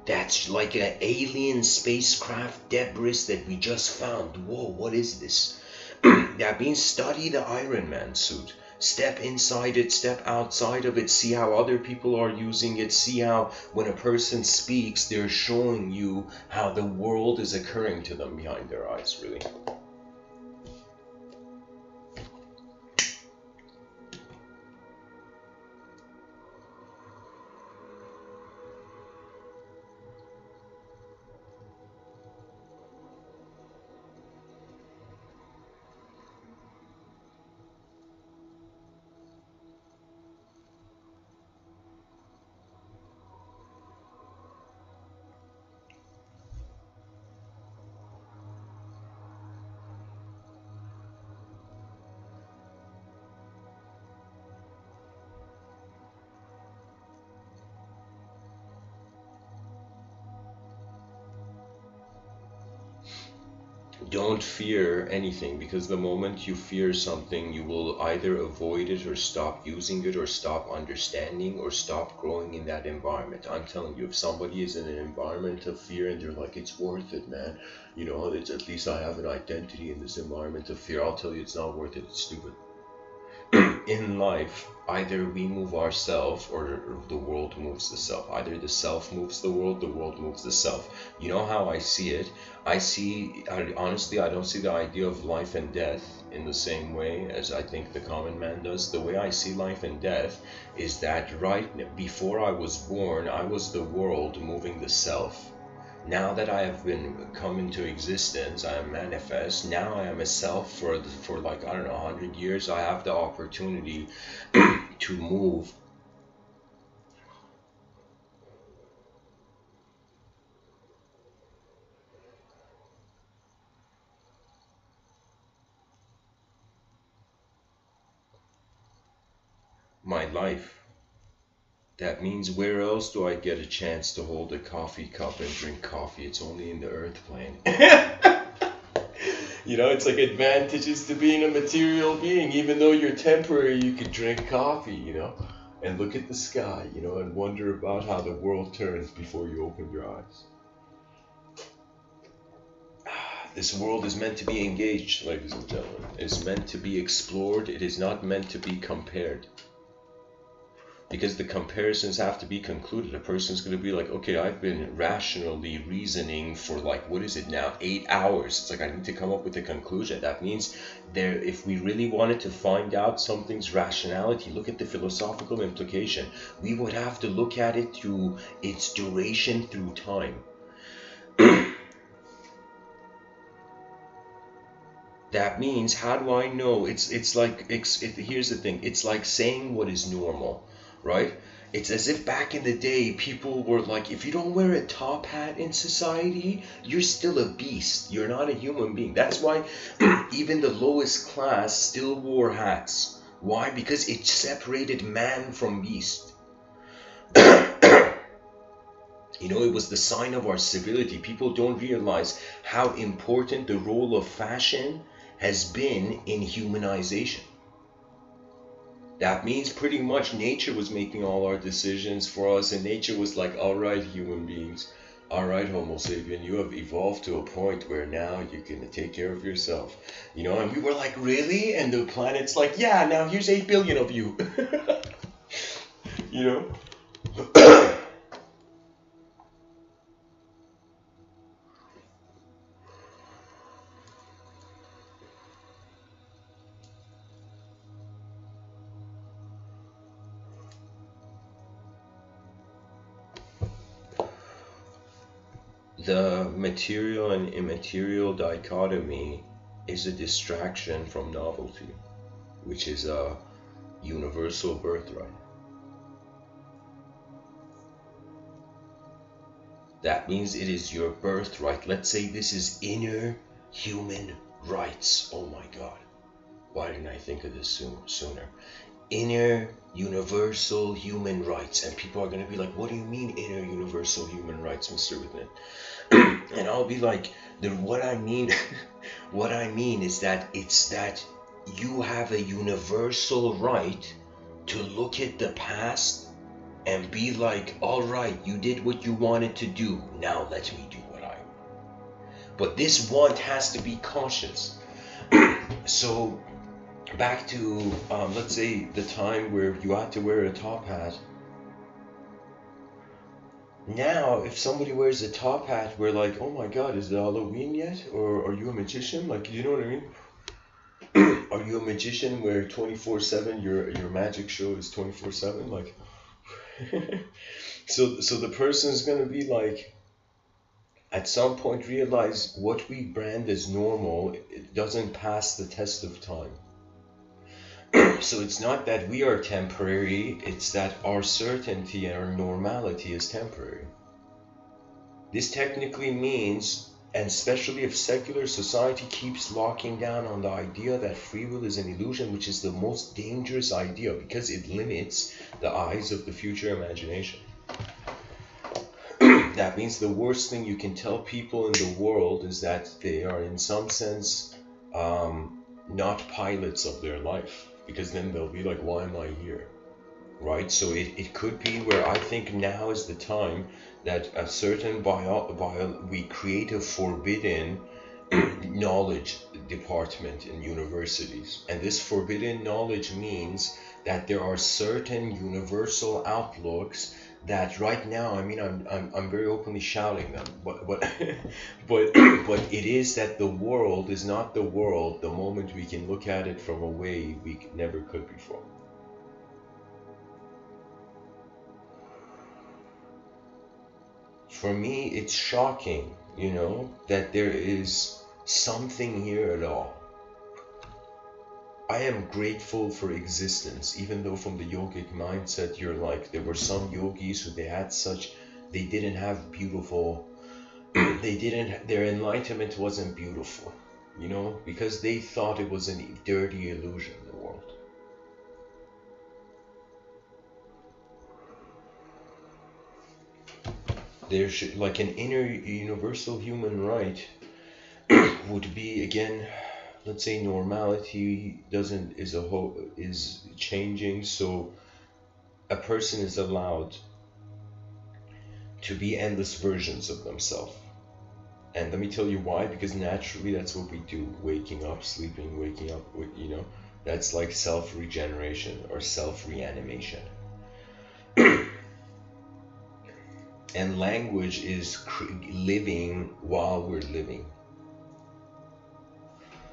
that's like an alien spacecraft debris that we just found. Whoa, what is this? That means study the Iron Man suit. Step inside it, step outside of it, see how other people are using it, see how when a person speaks, they're showing you how the world is occurring to them behind their eyes, really. Don't fear anything, because the moment you fear something, you will either avoid it or stop using it or stop understanding or stop growing in that environment. I'm telling you, if somebody is in an environment of fear and they're like, it's worth it, man, it's at least I have an identity in this environment of fear, I'll tell you it's not worth it, it's stupid. in life, either we move ourselves or the world moves the self. Either the self moves the world moves the self. You know how I see it? Honestly, I don't see the idea of life and death in the same way as I think the common man does. The way I see life and death is that right before I was born, I was the world moving the self. Now that I have come into existence, I am manifest. Now I am a self for like, I don't know, 100 years. I have the opportunity to move my life. That means where else do I get a chance to hold a coffee cup and drink coffee? It's only in the earth plane. You know, it's like advantages to being a material being. Even though you're temporary, you could drink coffee, you know, and look at the sky, you know, and wonder about how the world turns before you open your eyes. This world is meant to be engaged, ladies and gentlemen. It's meant to be explored. It is not meant to be compared. Because the comparisons have to be concluded. A person's going to be like, okay, I've been rationally reasoning for like, what is it now, 8 hours. It's like, I need to come up with a conclusion. That means if we really wanted to find out something's rationality, look at the philosophical implication. We would have to look at it through its duration through time. That means, how do I know? Here's the thing. It's like saying what is normal. Right? It's as if back in the day, people were like, if you don't wear a top hat in society, you're still a beast. You're not a human being. That's why even the lowest class still wore hats. Why? Because it separated man from beast. You know, it was the sign of our civility. People don't realize how important the role of fashion has been in humanization. That means pretty much nature was making all our decisions for us, and nature was like, all right, human beings, all right, Homo sapien, you have evolved to a point where now you can take care of yourself. You know, and we were like, really? And the planet's like, yeah, now here's 8 billion of you. You know? The material and immaterial dichotomy is a distraction from novelty, which is a universal birthright. That means it is your birthright. Let's say this is inner human rights. Oh my God. Why didn't I think of this sooner? Inner universal human rights. And people are going to be like, what do you mean inner universal human rights, Mr. Within? And I'll be like, what I mean is that it's that you have a universal right to look at the past and be like, all right, you did what you wanted to do. Now let me do what I want. But this want has to be conscious. So back to, let's say, the time where you had to wear a top hat. Now, if somebody wears a top hat, we're like, oh my God, is it Halloween yet? Or are you a magician? Like, you know what I mean? Are you a magician where 24/7 your magic show is 24/7? Like, so the person's gonna be like, at some point realize what we brand as normal, it doesn't pass the test of time. So it's not that we are temporary, it's that our certainty and our normality is temporary. This technically means, and especially if secular society keeps locking down on the idea that free will is an illusion, which is the most dangerous idea because it limits the eyes of the future imagination. That means the worst thing you can tell people in the world is that they are in some sense not pilots of their life. Because then they'll be like, why am I here? Right? So it could be where I think now is the time that a certain we create a forbidden knowledge department in universities. And this forbidden knowledge means that there are certain universal outlooks that right now, I mean, I'm very openly shouting them, but but it is that the world is not the world the moment we can look at it from a way we never could before. For me, it's shocking, you know, that there is something here at all. I am grateful for existence, even though from the yogic mindset, you're like, there were some yogis who they didn't have beautiful, their enlightenment wasn't beautiful, you know, because they thought it was a dirty illusion, the world. There should, like an inner universal human right would be, again, let's say normality is changing, so a person is allowed to be endless versions of themselves. And let me tell you why, because naturally that's what we do, waking up, sleeping, waking up, you know, that's like self-regeneration or self-reanimation. And language is living while we're living.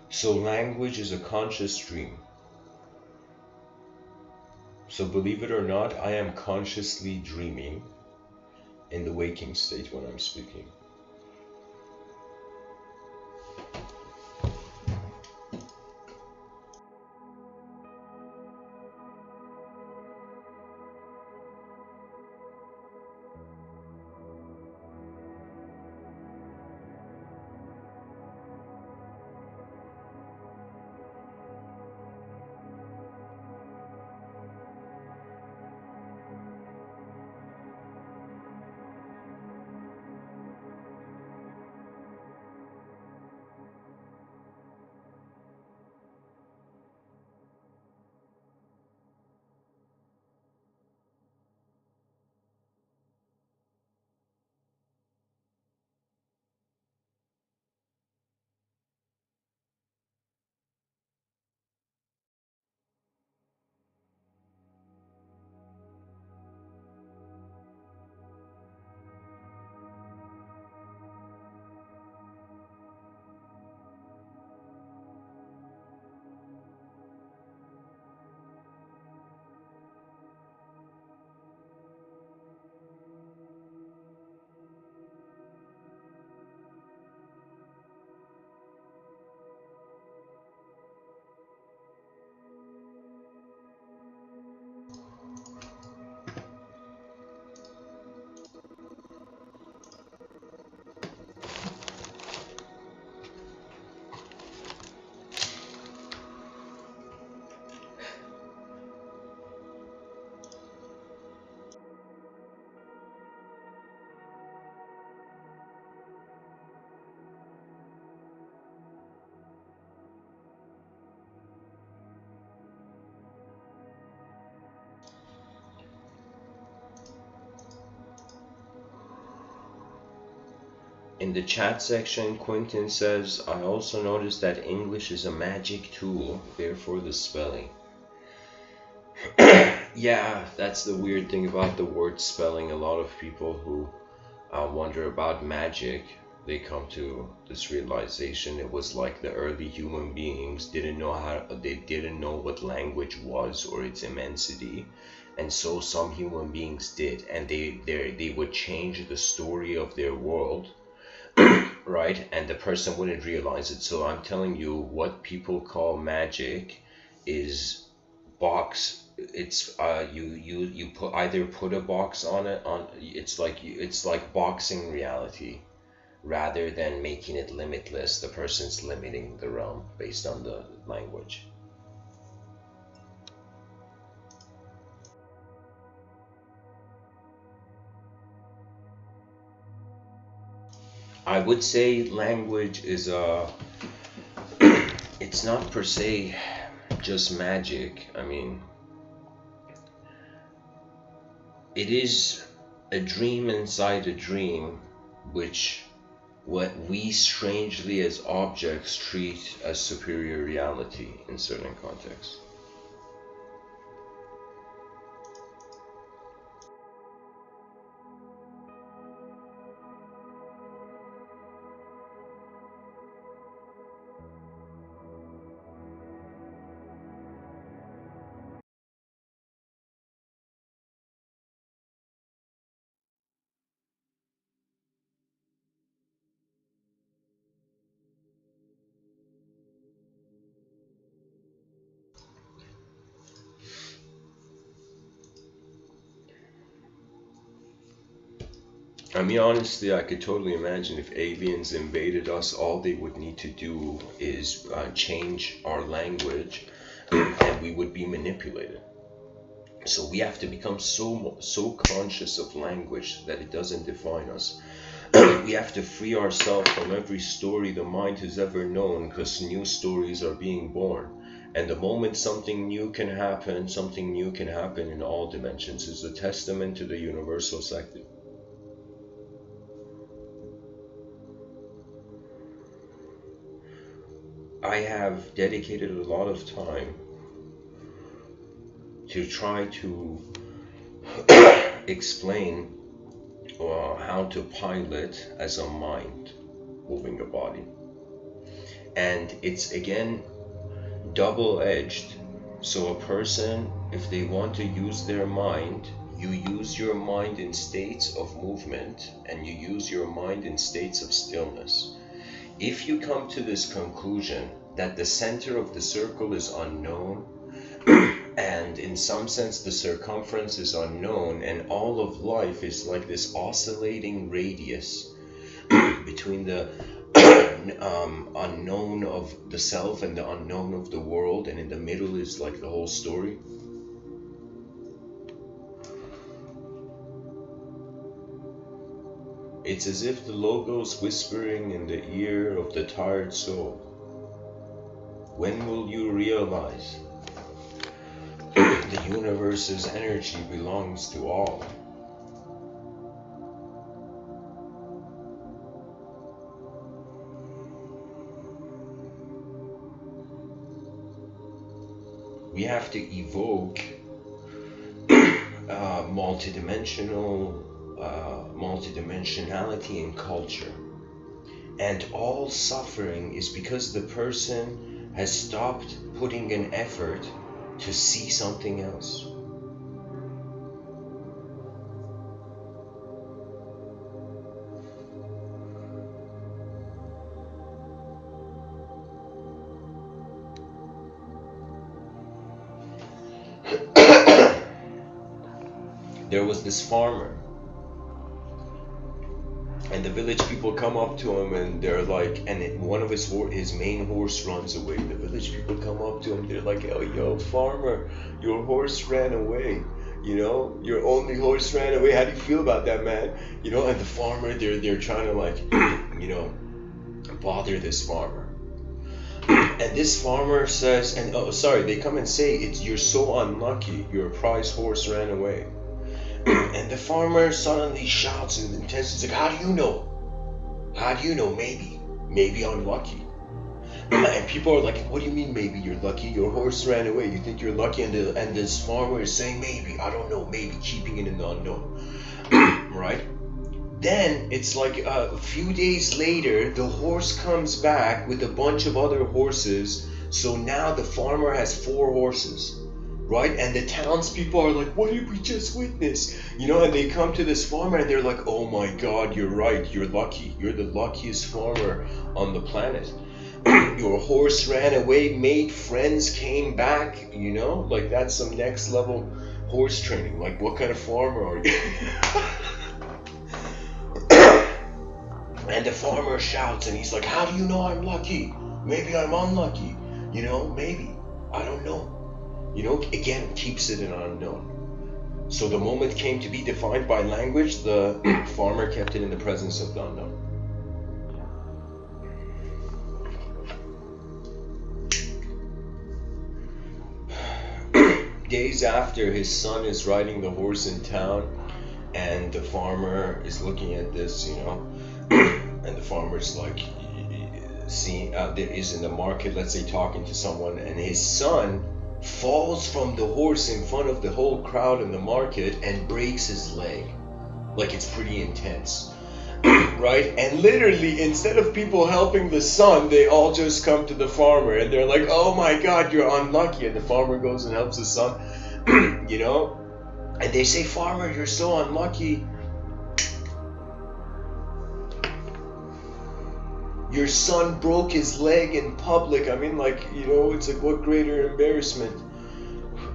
So language is a conscious stream. So believe it or not, I am consciously dreaming in the waking state when I'm speaking. In the chat section, Quentin says, I also noticed that English is a magic tool, therefore the spelling. Yeah, that's the weird thing about the word spelling. A lot of people who wonder about magic, they come to this realization. It was like the early human beings didn't know what language was or its immensity. And so some human beings did, and they would change the story of their world. Right, and the person wouldn't realize it. So I'm telling you, what people call magic is box. It's you put a box on it. It's like boxing reality, rather than making it limitless. The person's limiting the realm based on the language. I would say language is it's not per se just magic. I mean, it is a dream inside a dream, which what we strangely as objects treat as superior reality in certain contexts. I mean, honestly, I could totally imagine if aliens invaded us, all they would need to do is change our language and we would be manipulated. So we have to become so conscious of language that it doesn't define us. We have to free ourselves from every story the mind has ever known, because new stories are being born. And the moment something new can happen in all dimensions, is a testament to the universal cycle. I have dedicated a lot of time to try to explain how to pilot as a mind moving a body. And it's again double-edged. So a person, if they want to use their mind, you use your mind in states of movement and you use your mind in states of stillness. If you come to this conclusion that the center of the circle is unknown, and in some sense the circumference is unknown, and all of life is like this oscillating radius between the unknown of the self and the unknown of the world, and in the middle is like the whole story. It's as if the logo's whispering in the ear of the tired soul. When will you realize the universe's energy belongs to all? We have to evoke multidimensionality in culture. And all suffering is because the person has stopped putting an effort to see something else. There was this farmer, and the village people come up to him and they're like, and one of his main horse runs away. The village people come up to him, they're like, oh, yo, farmer, your horse ran away. You know, your only horse ran away. How do you feel about that, man? You know, and the farmer, they're trying to like, you know, bother this farmer. And this farmer says, and they come and say, you're so unlucky, your prize horse ran away. And the farmer suddenly shouts in intensity, he's like, how do you know? How do you know? Maybe I'm lucky. And people are like, what do you mean maybe you're lucky? Your horse ran away. You think you're lucky? And this farmer is saying, maybe, I don't know, maybe, keeping it in the unknown. Right? Then it's like a few days later, the horse comes back with a bunch of other horses. So now the farmer has 4 horses. Right? And the townspeople are like, what did we just witness? You know, and they come to this farmer and they're like, oh my God, you're right. You're lucky. You're the luckiest farmer on the planet. Your horse ran away, made friends, came back, you know? Like, that's some next level horse training. Like, what kind of farmer are you? And the farmer shouts and he's like, how do you know I'm lucky? Maybe I'm unlucky. You know, maybe. I don't know. You know, again, keeps it an unknown. So the moment came to be defined by language, the farmer kept it in the presence of the unknown. Days after, his son is riding the horse in town, and the farmer is looking at this, you know, And the farmer's like, there is in the market, let's say, talking to someone, and his son falls from the horse in front of the whole crowd in the market and breaks his leg. Like, it's pretty intense. Right? And literally, instead of people helping the son, they all just come to the farmer and they're like, oh my god, you're unlucky. And the farmer goes and helps his son. You know? And they say, farmer, you're so unlucky. Your son broke his leg in public. I mean, like, you know, it's like, what greater embarrassment?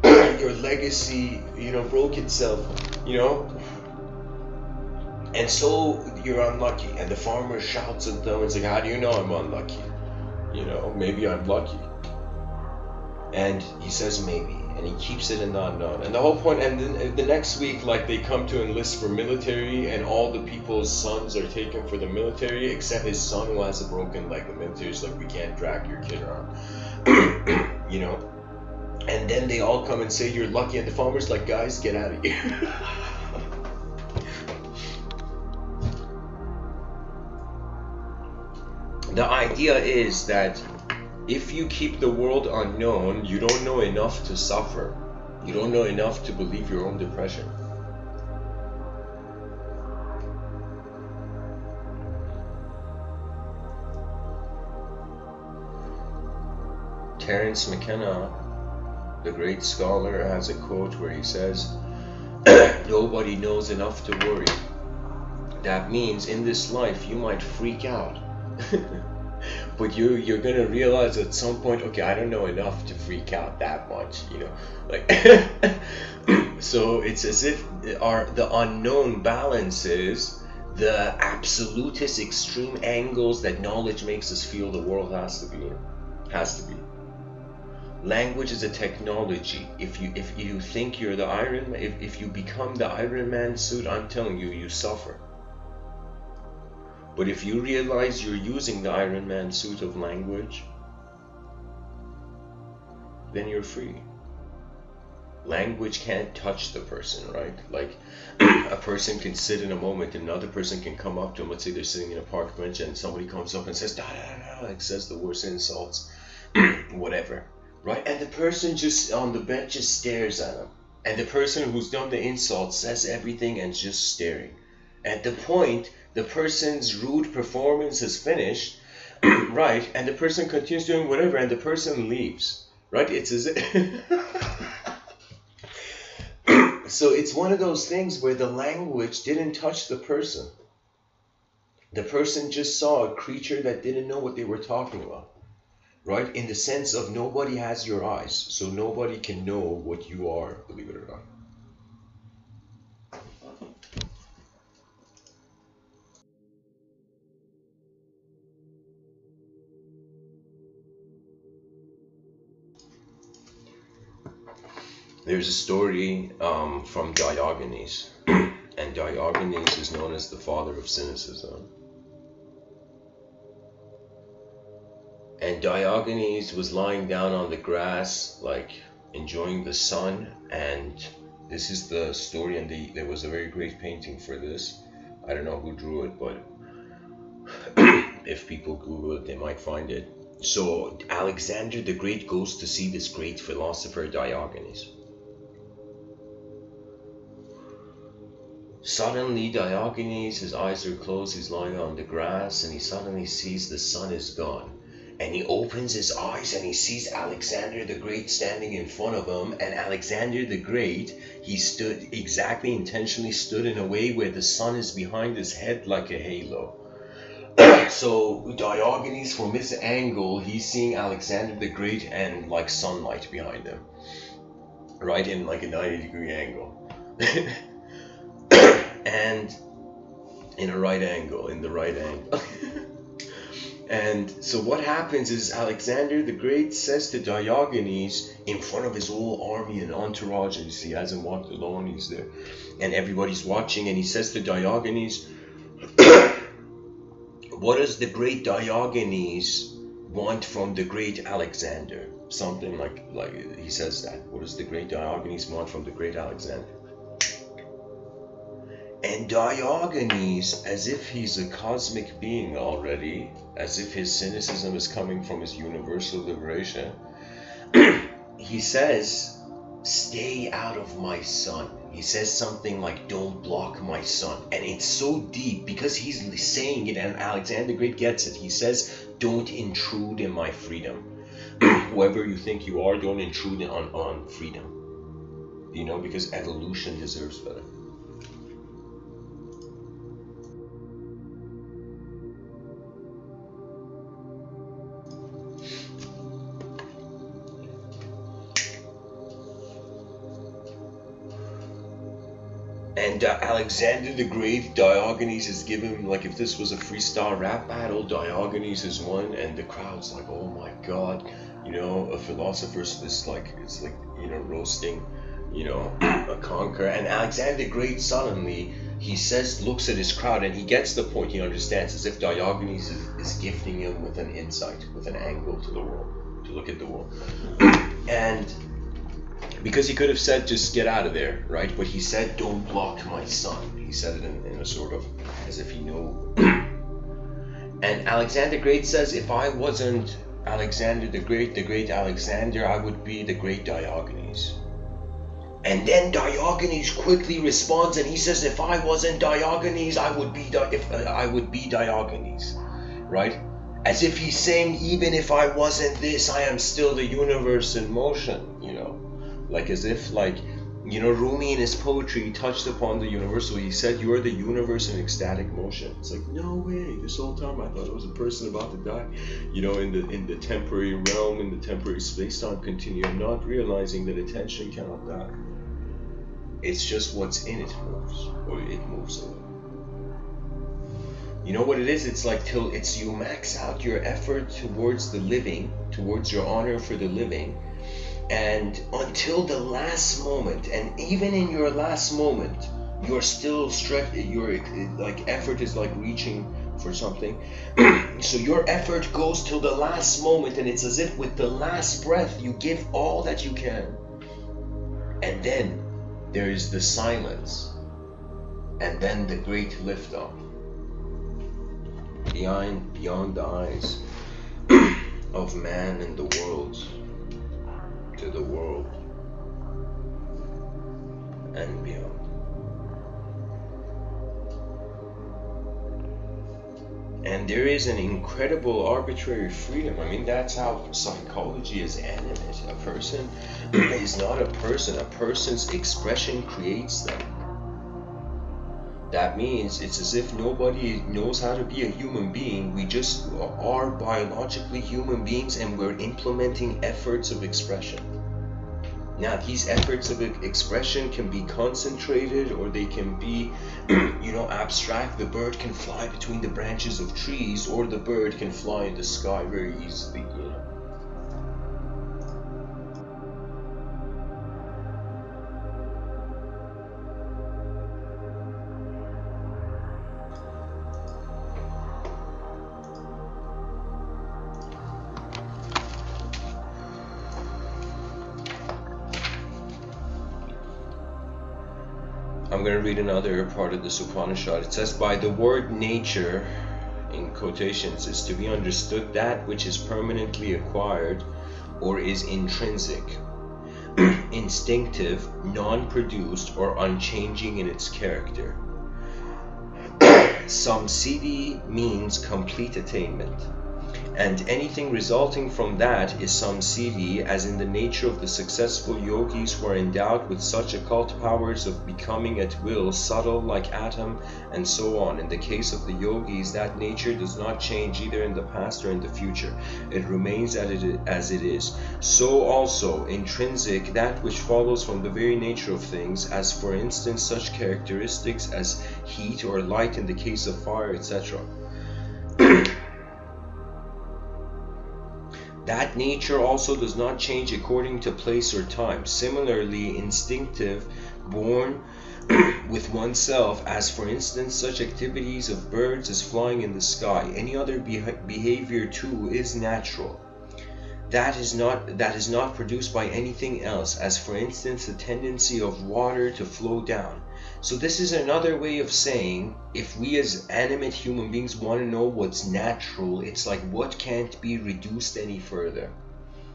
Your legacy, you know, broke itself, you know? And so you're unlucky. And the farmer shouts at them and says, how do you know I'm unlucky? You know, maybe I'm lucky. And he says maybe. And he keeps it in the unknown. And the whole point, and then the next week, like, they come to enlist for military, and all the people's sons are taken for the military, except his son who has a broken leg. The military's like, we can't drag your kid around. You know? And then they all come and say, you're lucky. And the farmer's like, guys, get out of here. The idea is that if you keep the world unknown, you don't know enough to suffer. You don't know enough to believe your own depression. Terence McKenna, the great scholar, has a quote where he says, nobody knows enough to worry. That means in this life you might freak out. But you're gonna realize at some point, okay, I don't know enough to freak out that much, you know, like. So it's as if the unknown balances the absolutist extreme angles that knowledge makes us feel the world has to be. Language is a technology. If you think you're the Iron Man, if you become the Iron Man suit, I'm telling you, you suffer. But if you realize you're using the Iron Man suit of language, then you're free. Language can't touch the person, right? Like, a person can sit in a moment and another person can come up to them. Let's say they're sitting in a park bench and somebody comes up and says, da, da, da, like, says the worst insults, whatever, right? And the person just on the bench just stares at them. And the person who's done the insult says everything and just staring. At the point, the person's rude performance is finished, right? And the person continues doing whatever, and the person leaves, right? It's as if so it's one of those things where the language didn't touch the person. The person just saw a creature that didn't know what they were talking about, right? In the sense of nobody has your eyes, so nobody can know what you are, believe it or not. There's a story from Diogenes, and Diogenes is known as the father of cynicism. And Diogenes was lying down on the grass, like enjoying the sun, and this is the story, and there was a very great painting for this. I don't know who drew it, but if people Google it, they might find it. So Alexander the Great goes to see this great philosopher Diogenes. Suddenly Diogenes, his eyes are closed, he's lying on the grass, and he suddenly sees the sun is gone. And he opens his eyes and he sees Alexander the Great standing in front of him. And Alexander the Great, he stood exactly, intentionally stood in a way where the sun is behind his head like a halo. So Diogenes, from his angle, he's seeing Alexander the Great and like sunlight behind him, right, in like a 90-degree angle. And in the right angle. And so what happens is Alexander the Great says to Diogenes in front of his whole army and entourage, and he hasn't walked alone, he's there, and everybody's watching, and he says to Diogenes, what does the great Diogenes want from the great Alexander? Something like he says that. What does the great Diogenes want from the great Alexander? And Diogenes, as if he's a cosmic being already, as if his cynicism is coming from his universal liberation, he says, stay out of my sun. He says something like, don't block my sun. And it's so deep because he's saying it, and Alexander the Great gets it. He says, don't intrude in my freedom. Whoever you think you are, don't intrude on freedom. You know, because evolution deserves better. And Alexander the Great, Diogenes is given, like if this was a freestyle rap battle, Diogenes is one, and the crowd's like, oh my god, you know, a philosopher's it's like, you know, roasting, you know, a conqueror. And Alexander the Great suddenly, he says, looks at his crowd, and he gets the point, he understands, as if Diogenes is gifting him with an insight, with an angle to the world, to look at the world. And because he could have said, just get out of there, right? But he said, don't block my sun. He said it in a sort of, as if he knew. And Alexander the Great says, if I wasn't Alexander the Great Alexander, I would be the great Diogenes. And then Diogenes quickly responds, and he says, if I wasn't Diogenes, I would be Diogenes, right? As if he's saying, even if I wasn't this, I am still the universe in motion, you know? Like as if, like, you know, Rumi in his poetry touched upon the universal. He said, you are the universe in ecstatic motion. It's like, no way, this whole time I thought it was a person about to die, you know, in the temporary realm, in the temporary space-time continuum, not realizing that attention cannot die. It's just what's in it moves, or it moves away. You know what it is? It's like till it's you max out your effort towards the living, towards your honor for the living, and until the last moment, and even in your last moment, you're still stretched. Your like effort is like reaching for something. So your effort goes till the last moment, and it's as if with the last breath you give all that you can, and then there is the silence, and then the great liftoff beyond the eyes of man and the world, to the world and beyond. And there is an incredible arbitrary freedom. I mean, that's how psychology is animate. A person is not a person. A person's expression creates them. That means it's as if nobody knows how to be a human being. We just are biologically human beings, and we're implementing efforts of expression. Now, these efforts of expression can be concentrated, or they can be, you know, abstract. The bird can fly between the branches of trees, or the bird can fly in the sky very easily, you know. I'm going to read another part of this Upanishad. It says, by the word nature, in quotations, is to be understood that which is permanently acquired or is intrinsic, instinctive, non-produced, or unchanging in its character. Samsiddhi means complete attainment, and anything resulting from that is samsiddhi, as in the nature of the successful yogis who are endowed with such occult powers of becoming at will, subtle like atom, and so on. In the case of the yogis, that nature does not change either in the past or in the future. It remains as it is. So also, intrinsic, that which follows from the very nature of things, as for instance such characteristics as heat or light in the case of fire, etc. That nature also does not change according to place or time. Similarly, instinctive, born with oneself, as for instance such activities of birds as flying in the sky. Any other behavior too is natural. that is not produced by anything else, as for instance the tendency of water to flow down. So this is another way of saying, if we as animate human beings want to know what's natural, it's like what can't be reduced any further,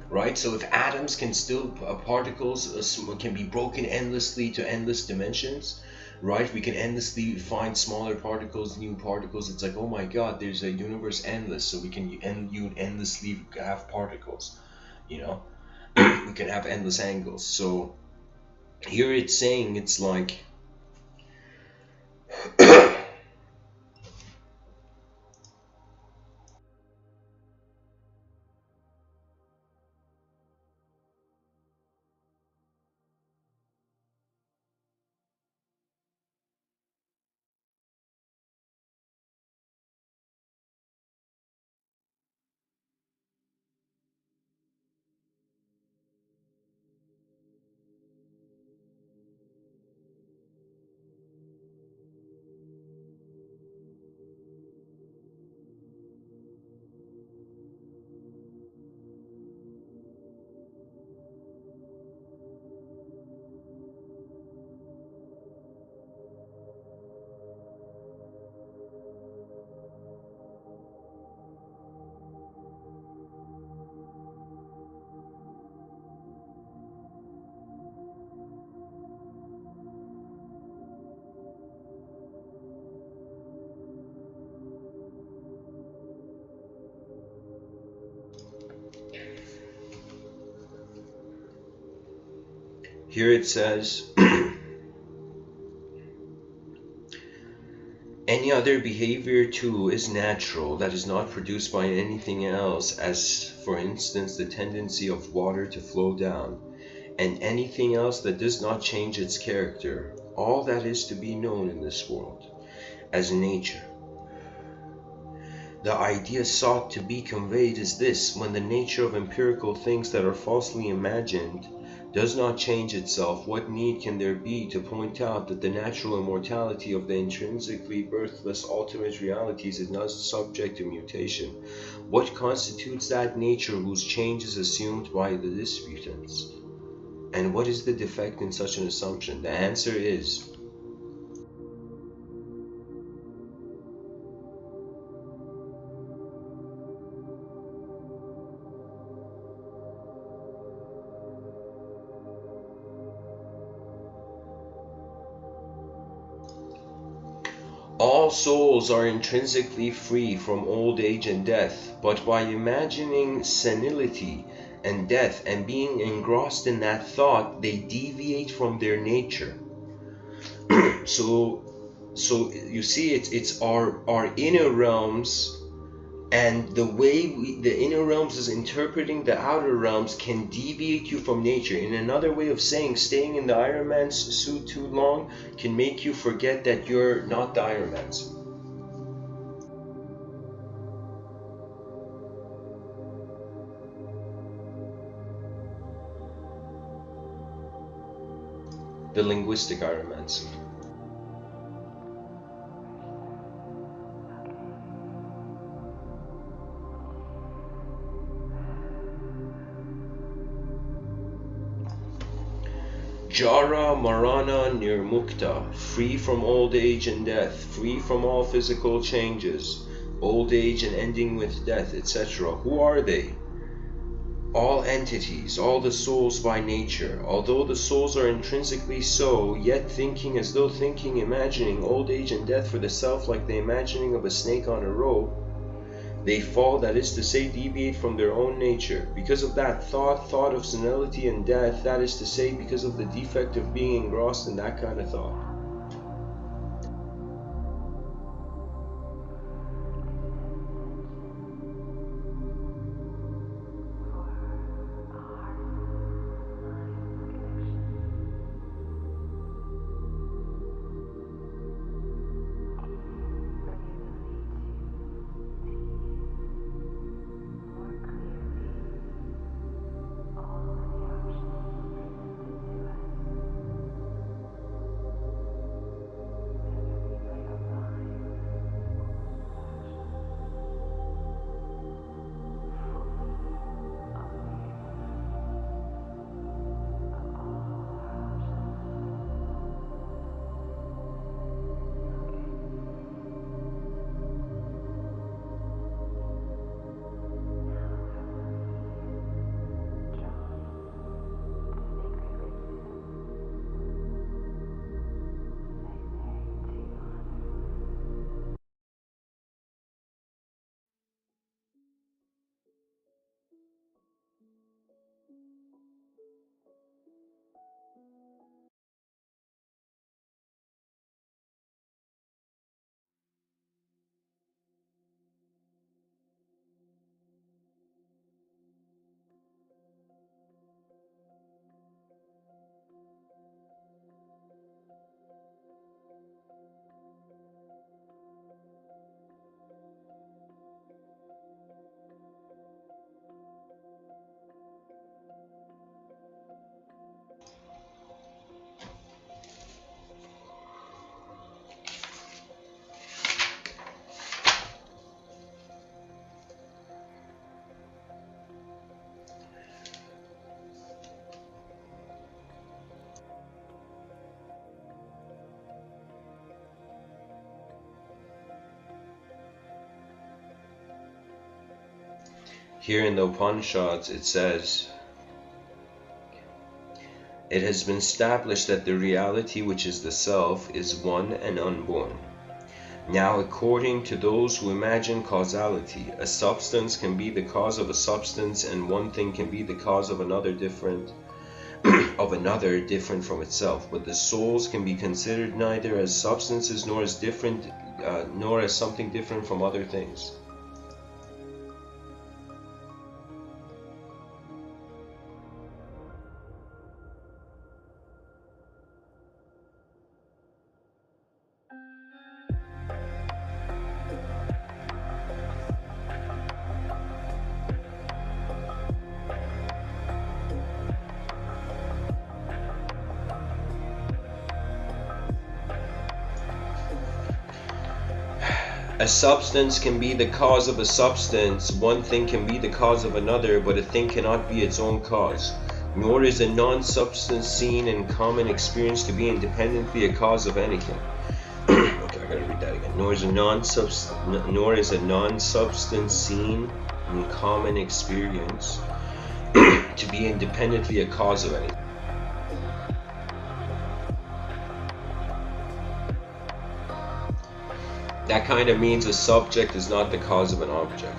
right? So if atoms can still, particles can be broken endlessly to endless dimensions, right? We can endlessly find smaller particles, new particles. It's like, oh my god, there's a universe endless, so we can endlessly have particles, you know. We can have endless angles. So here it's saying, it's like here it says, any other behavior too is natural that is not produced by anything else, as for instance the tendency of water to flow down, and anything else that does not change its character. All that is to be known in this world as nature. The idea sought to be conveyed is this: when the nature of empirical things that are falsely imagined does not change itself, what need can there be to point out that the natural immortality of the intrinsically birthless ultimate realities is not subject to mutation? What constitutes that nature whose change is assumed by the disputants? And what is the defect in such an assumption? The answer is all souls are intrinsically free from old age and death, but by imagining senility and death and being engrossed in that thought, they deviate from their nature. so you see, it's our inner realms, and the way the inner realms is interpreting the outer realms can deviate you from nature. In another way of saying, staying in the Iron Man's suit too long can make you forget that you're not the Iron Man's. The linguistic Iron Man's. Jara Marana Nirmukta, free from old age and death, free from all physical changes, old age and ending with death, etc. Who are they? All entities, all the souls by nature. Although the souls are intrinsically so, yet thinking as though thinking, imagining old age and death for the self like the imagining of a snake on a rope, they fall, that is to say, deviate from their own nature. Because of that thought of senility and death, that is to say, because of the defect of being engrossed in that kind of thought. here in the Upanishads it says, it has been established that the reality which is the self is one and unborn. Now, according to those who imagine causality, a substance can be the cause of a substance, and one thing can be the cause of another different from itself. But the souls can be considered neither as substances nor as nor as something different from other things. A substance can be the cause of a substance, one thing can be the cause of another, but a thing cannot be its own cause. Nor is a non-substance seen in common experience to be independently a cause of anything. Okay, I gotta read that again. Nor is a non-substance seen in common experience to be independently a cause of anything. That kind of means a subject is not the cause of an object.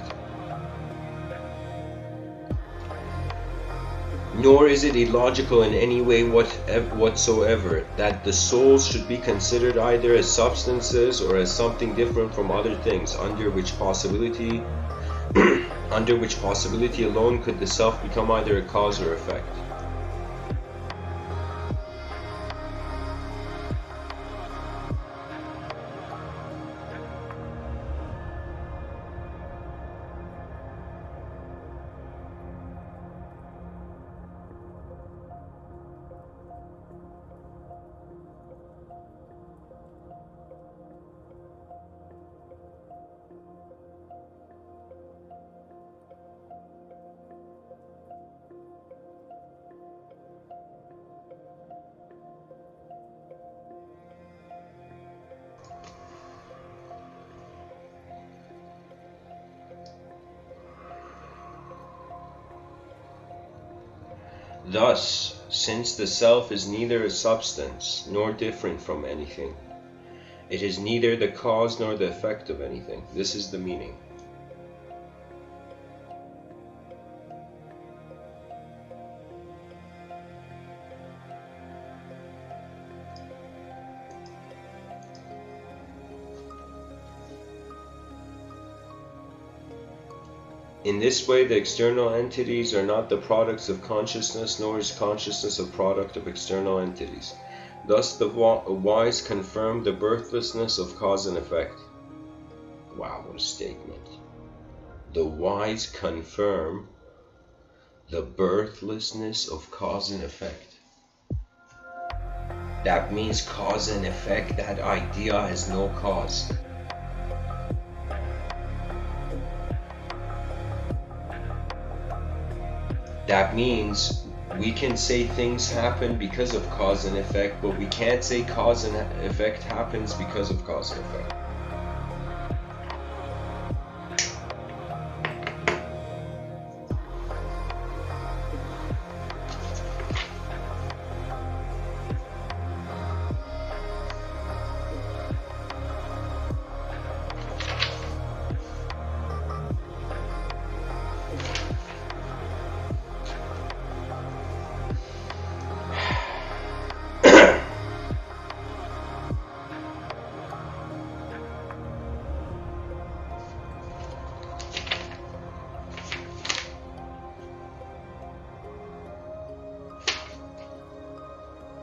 Nor is it illogical in any way whatsoever that the souls should be considered either as substances or as something different from other things, under which possibility alone could the self become either a cause or effect. Thus, since the self is neither a substance nor different from anything, it is neither the cause nor the effect of anything. This is the meaning. In this way, the external entities are not the products of consciousness, nor is consciousness a product of external entities. Thus, the wise confirm the birthlessness of cause and effect. Wow, what a statement. The wise confirm the birthlessness of cause and effect. That means cause and effect, that idea has no cause. That means we can say things happen because of cause and effect, but we can't say cause and effect happens because of cause and effect.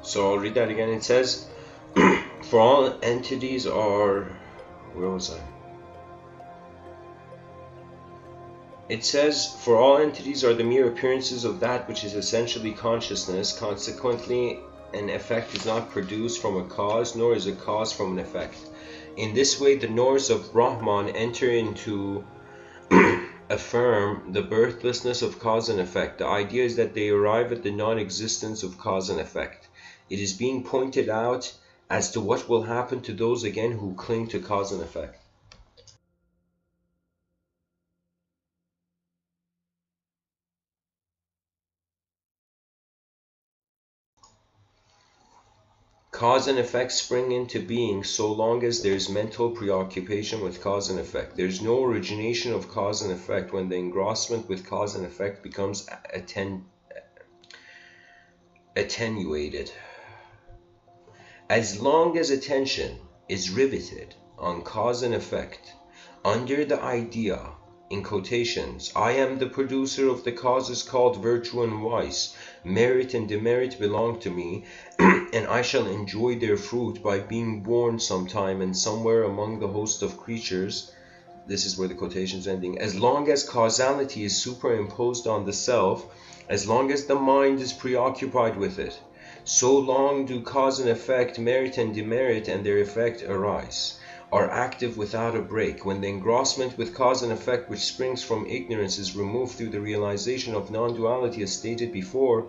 So I'll read that again. It says, for all entities are, where was I? It says, for all entities are the mere appearances of that which is essentially consciousness. Consequently, an effect is not produced from a cause, nor is a cause from an effect. In this way, the Norse of Brahman enter into affirm the birthlessness of cause and effect. The idea is that they arrive at the non-existence of cause and effect. It is being pointed out as to what will happen to those again who cling to cause and effect. Cause and effect spring into being so long as there's mental preoccupation with cause and effect. There's no origination of cause and effect when the engrossment with cause and effect becomes attenuated. As long as attention is riveted on cause and effect, under the idea, in quotations, I am the producer of the causes called virtue and vice, merit and demerit belong to me, and I shall enjoy their fruit by being born sometime and somewhere among the host of creatures. This is where the quotation's ending. As long as causality is superimposed on the self, as long as the mind is preoccupied with it, so long do cause and effect, merit and demerit and their effect arise, are active without a break. When the engrossment with cause and effect which springs from ignorance is removed through the realization of non-duality as stated before,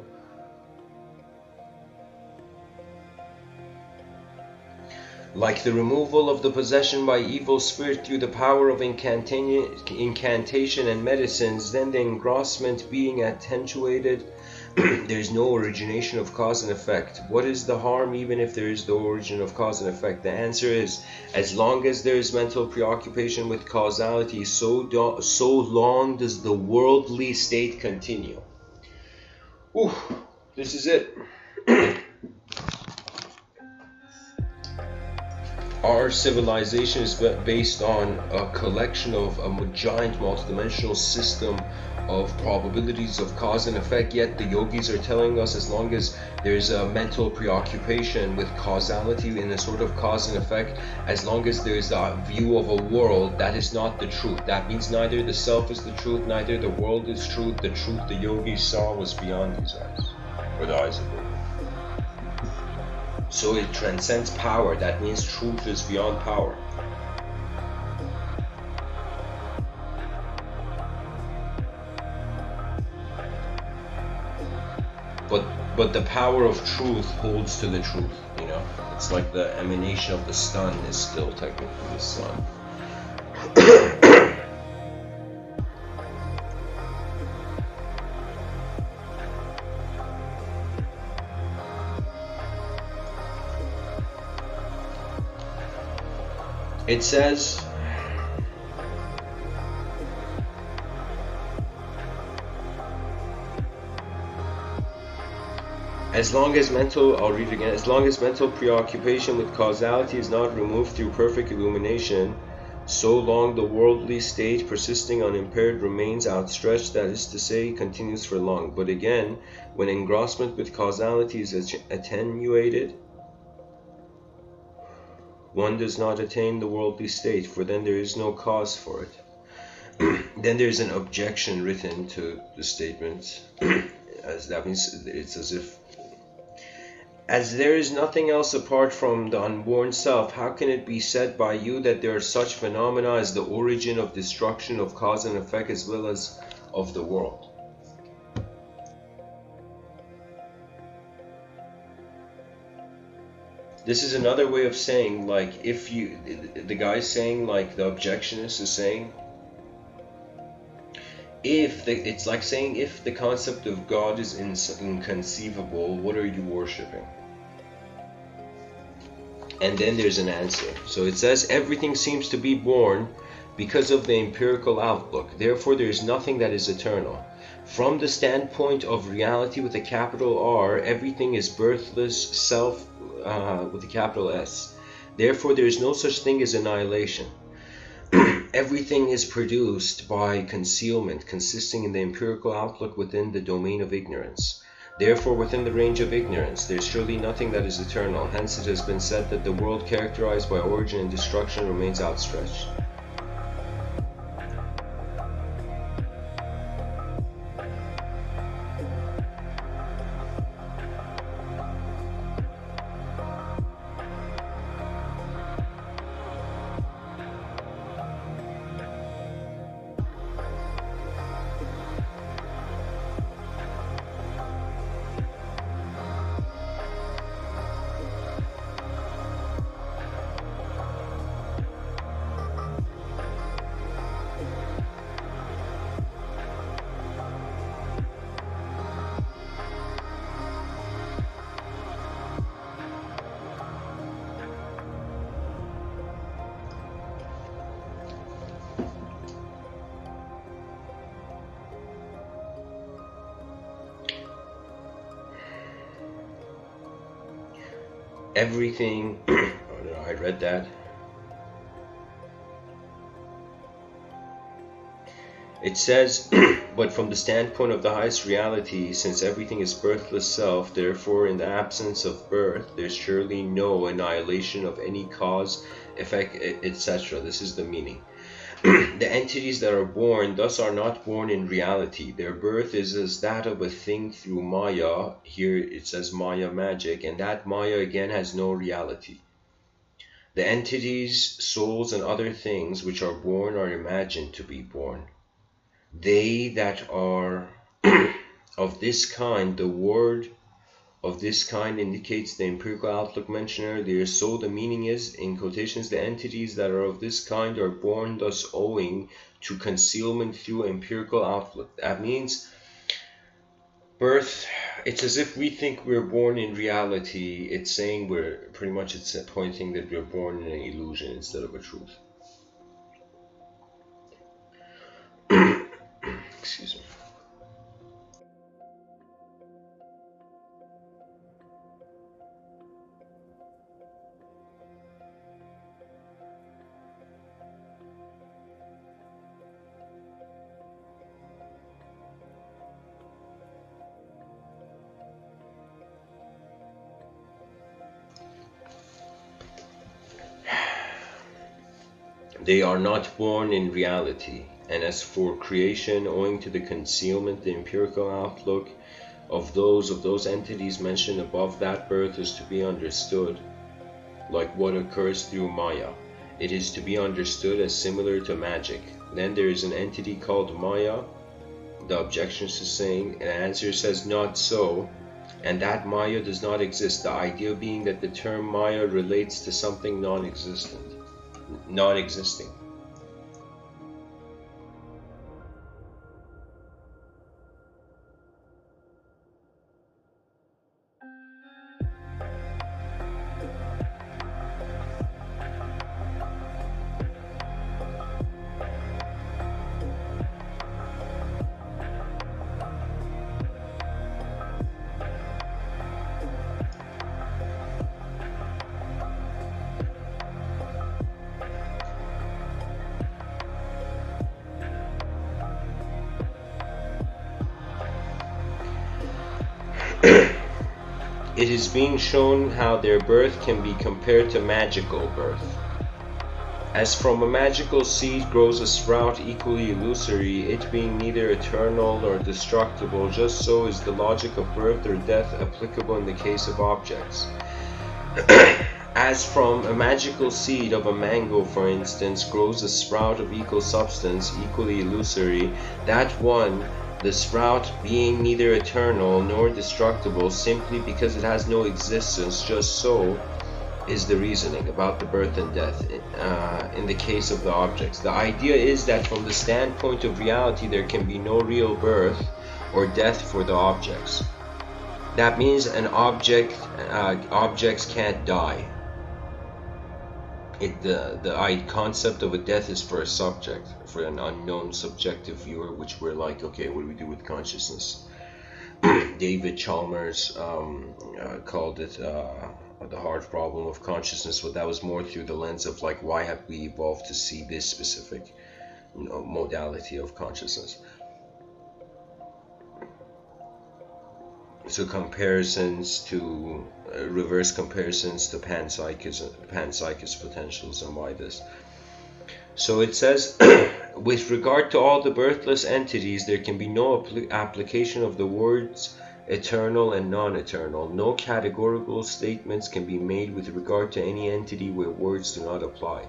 like the removal of the possession by evil spirit through the power of incantation and medicines, then the engrossment being attenuated, there is no origination of cause and effect. What is the harm even if there is the origin of cause and effect? The answer is, as long as there is mental preoccupation with causality, so long does the worldly state continue. Ooh, this is it. Our civilization is based on a collection of a giant multidimensional system of probabilities of cause and effect, yet the yogis are telling us as long as there's a mental preoccupation with causality in a sort of cause and effect, as long as there's a view of a world, that is not the truth. That means neither the self is the truth, neither the world is truth. The truth the yogis saw was beyond these eyes, or the eyes of the world. So it transcends power. That means truth is beyond power. But the power of truth holds to the truth, you know? It's like the emanation of the sun is still technically the sun. It says, I'll read it again. As long as mental preoccupation with causality is not removed through perfect illumination, so long the worldly state persisting unimpaired remains outstretched, that is to say, continues for long. But again, when engrossment with causality is attenuated, one does not attain the worldly state, for then there is no cause for it. Then there is an objection written to the statement, as that means it's as there is nothing else apart from the unborn self, how can it be said by you that there are such phenomena as the origin of destruction of cause and effect as well as of the world? This is another way of saying, like, if you, the guy's saying, like, the objectionist is saying, it's like saying, if the concept of God is inconceivable, what are you worshipping? And then there's an answer. So it says, everything seems to be born because of the empirical outlook. Therefore, there is nothing that is eternal. From the standpoint of reality with a capital R, everything is birthless self with a capital S. Therefore, there is no such thing as annihilation. Everything is produced by concealment, consisting in the empirical outlook within the domain of ignorance. Therefore, within the range of ignorance, there is surely nothing that is eternal. Hence, it has been said that the world characterized by origin and destruction remains outstretched. everything. Oh no, I read that. It says, but from the standpoint of the highest reality, since everything is birthless self, therefore in the absence of birth, there's surely no annihilation of any cause, effect, etc. This is the meaning. The entities that are born thus are not born in reality. Their birth is as that of a thing through Maya. Here it says Maya magic, and that Maya again has no reality. The entities, souls, and other things which are born are imagined to be born. They that are of this kind, the word of this kind indicates the empirical outlook mentioned earlier. So the meaning is, in quotations, the entities that are of this kind are born thus owing to concealment through empirical outlook. That means birth, it's as if we think we're born in reality. It's saying we're pretty much, it's pointing that we're born in an illusion instead of a truth. Excuse me. They are not born in reality. And as for creation, owing to the concealment, the empirical outlook of those entities mentioned above, that birth is to be understood like what occurs through Maya. It is to be understood as similar to magic. Then there is an entity called Maya. The objections to saying, an answer says not so, and that Maya does not exist. The idea being that the term Maya relates to something non-existing. It is being shown how their birth can be compared to magical birth. As from a magical seed grows a sprout equally illusory, it being neither eternal nor destructible, just so is the logic of birth or death applicable in the case of objects. As from a magical seed of a mango, for instance, grows a sprout of equal substance, equally illusory, that one, the sprout, being neither eternal nor destructible, simply because it has no existence, just so is the reasoning about the birth and death in the case of the objects. The idea is that from the standpoint of reality, there can be no real birth or death for the objects. That means an objects can't die. The concept of a death is for a subject, for an unknown subjective viewer, which we're like, okay, what do we do with consciousness? David Chalmers called it the hard problem of consciousness, but that was more through the lens of like, why have we evolved to see this specific modality of consciousness? So reverse comparisons to panpsychist potentials, and why this. So it says, with regard to all the birthless entities, there can be no application of the words eternal and non-eternal. No categorical statements can be made with regard to any entity where words do not apply.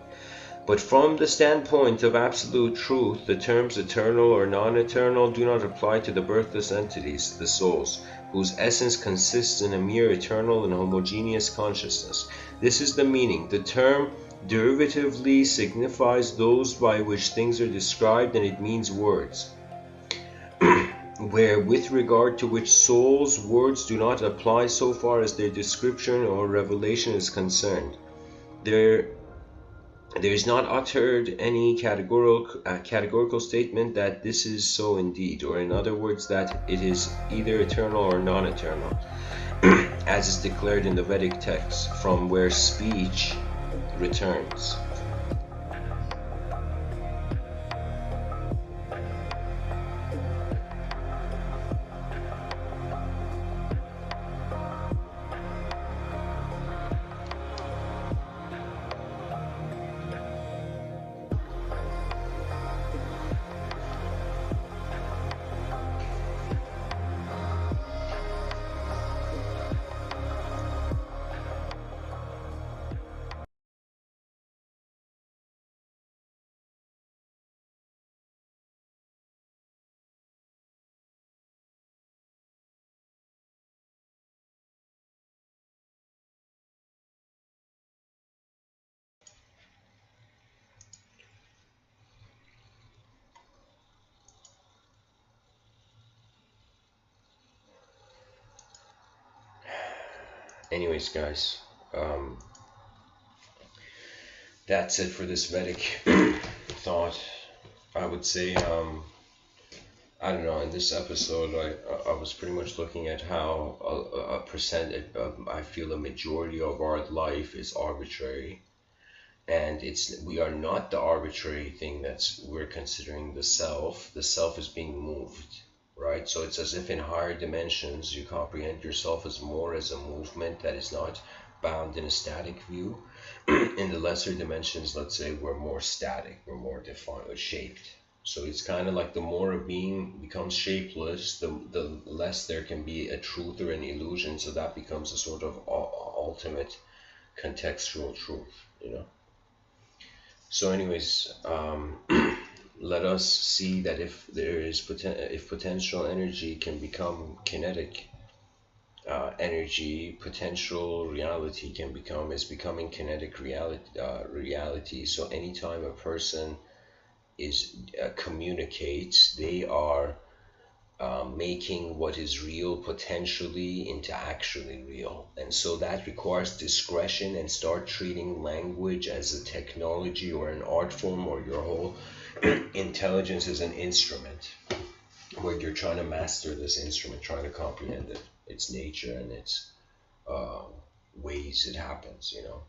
But from the standpoint of absolute truth, the terms eternal or non-eternal do not apply to the birthless entities, the souls, whose essence consists in a mere eternal and homogeneous consciousness. This is the meaning. The term derivatively signifies those by which things are described, and it means words, where with regard to which souls, words do not apply so far as their description or revelation is concerned. There is not uttered any categorical statement that this is so indeed, or in other words, that it is either eternal or non-eternal. as is declared in the Vedic text, from where speech returns. Anyways, guys, that's it for this Vedic thought. I would say, I don't know, in this episode, I was pretty much looking at how a percentage, I feel a majority of our life is arbitrary. And we are not the arbitrary thing we're considering the self. The self is being moved, right? So it's as if in higher dimensions you comprehend yourself as more as a movement that is not bound in a static view. In the lesser dimensions, let's say, we're more static, we're more defined or shaped. So it's kind of like the more a being becomes shapeless, the less there can be a truth or an illusion. So that becomes a sort of ultimate contextual truth, you know. So anyways, let us see that if if potential energy can become kinetic energy, potential reality is becoming kinetic reality. So anytime a person communicates, they are making what is real potentially into actually real. And so that requires discretion, and start treating language as a technology or an art form, or your whole intelligence as an instrument, where you're trying to master this instrument, trying to comprehend it, its nature and its ways it happens, you know.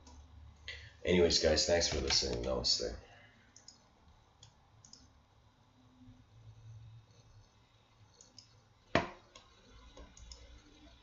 Anyways, guys, thanks for listening. Namaste.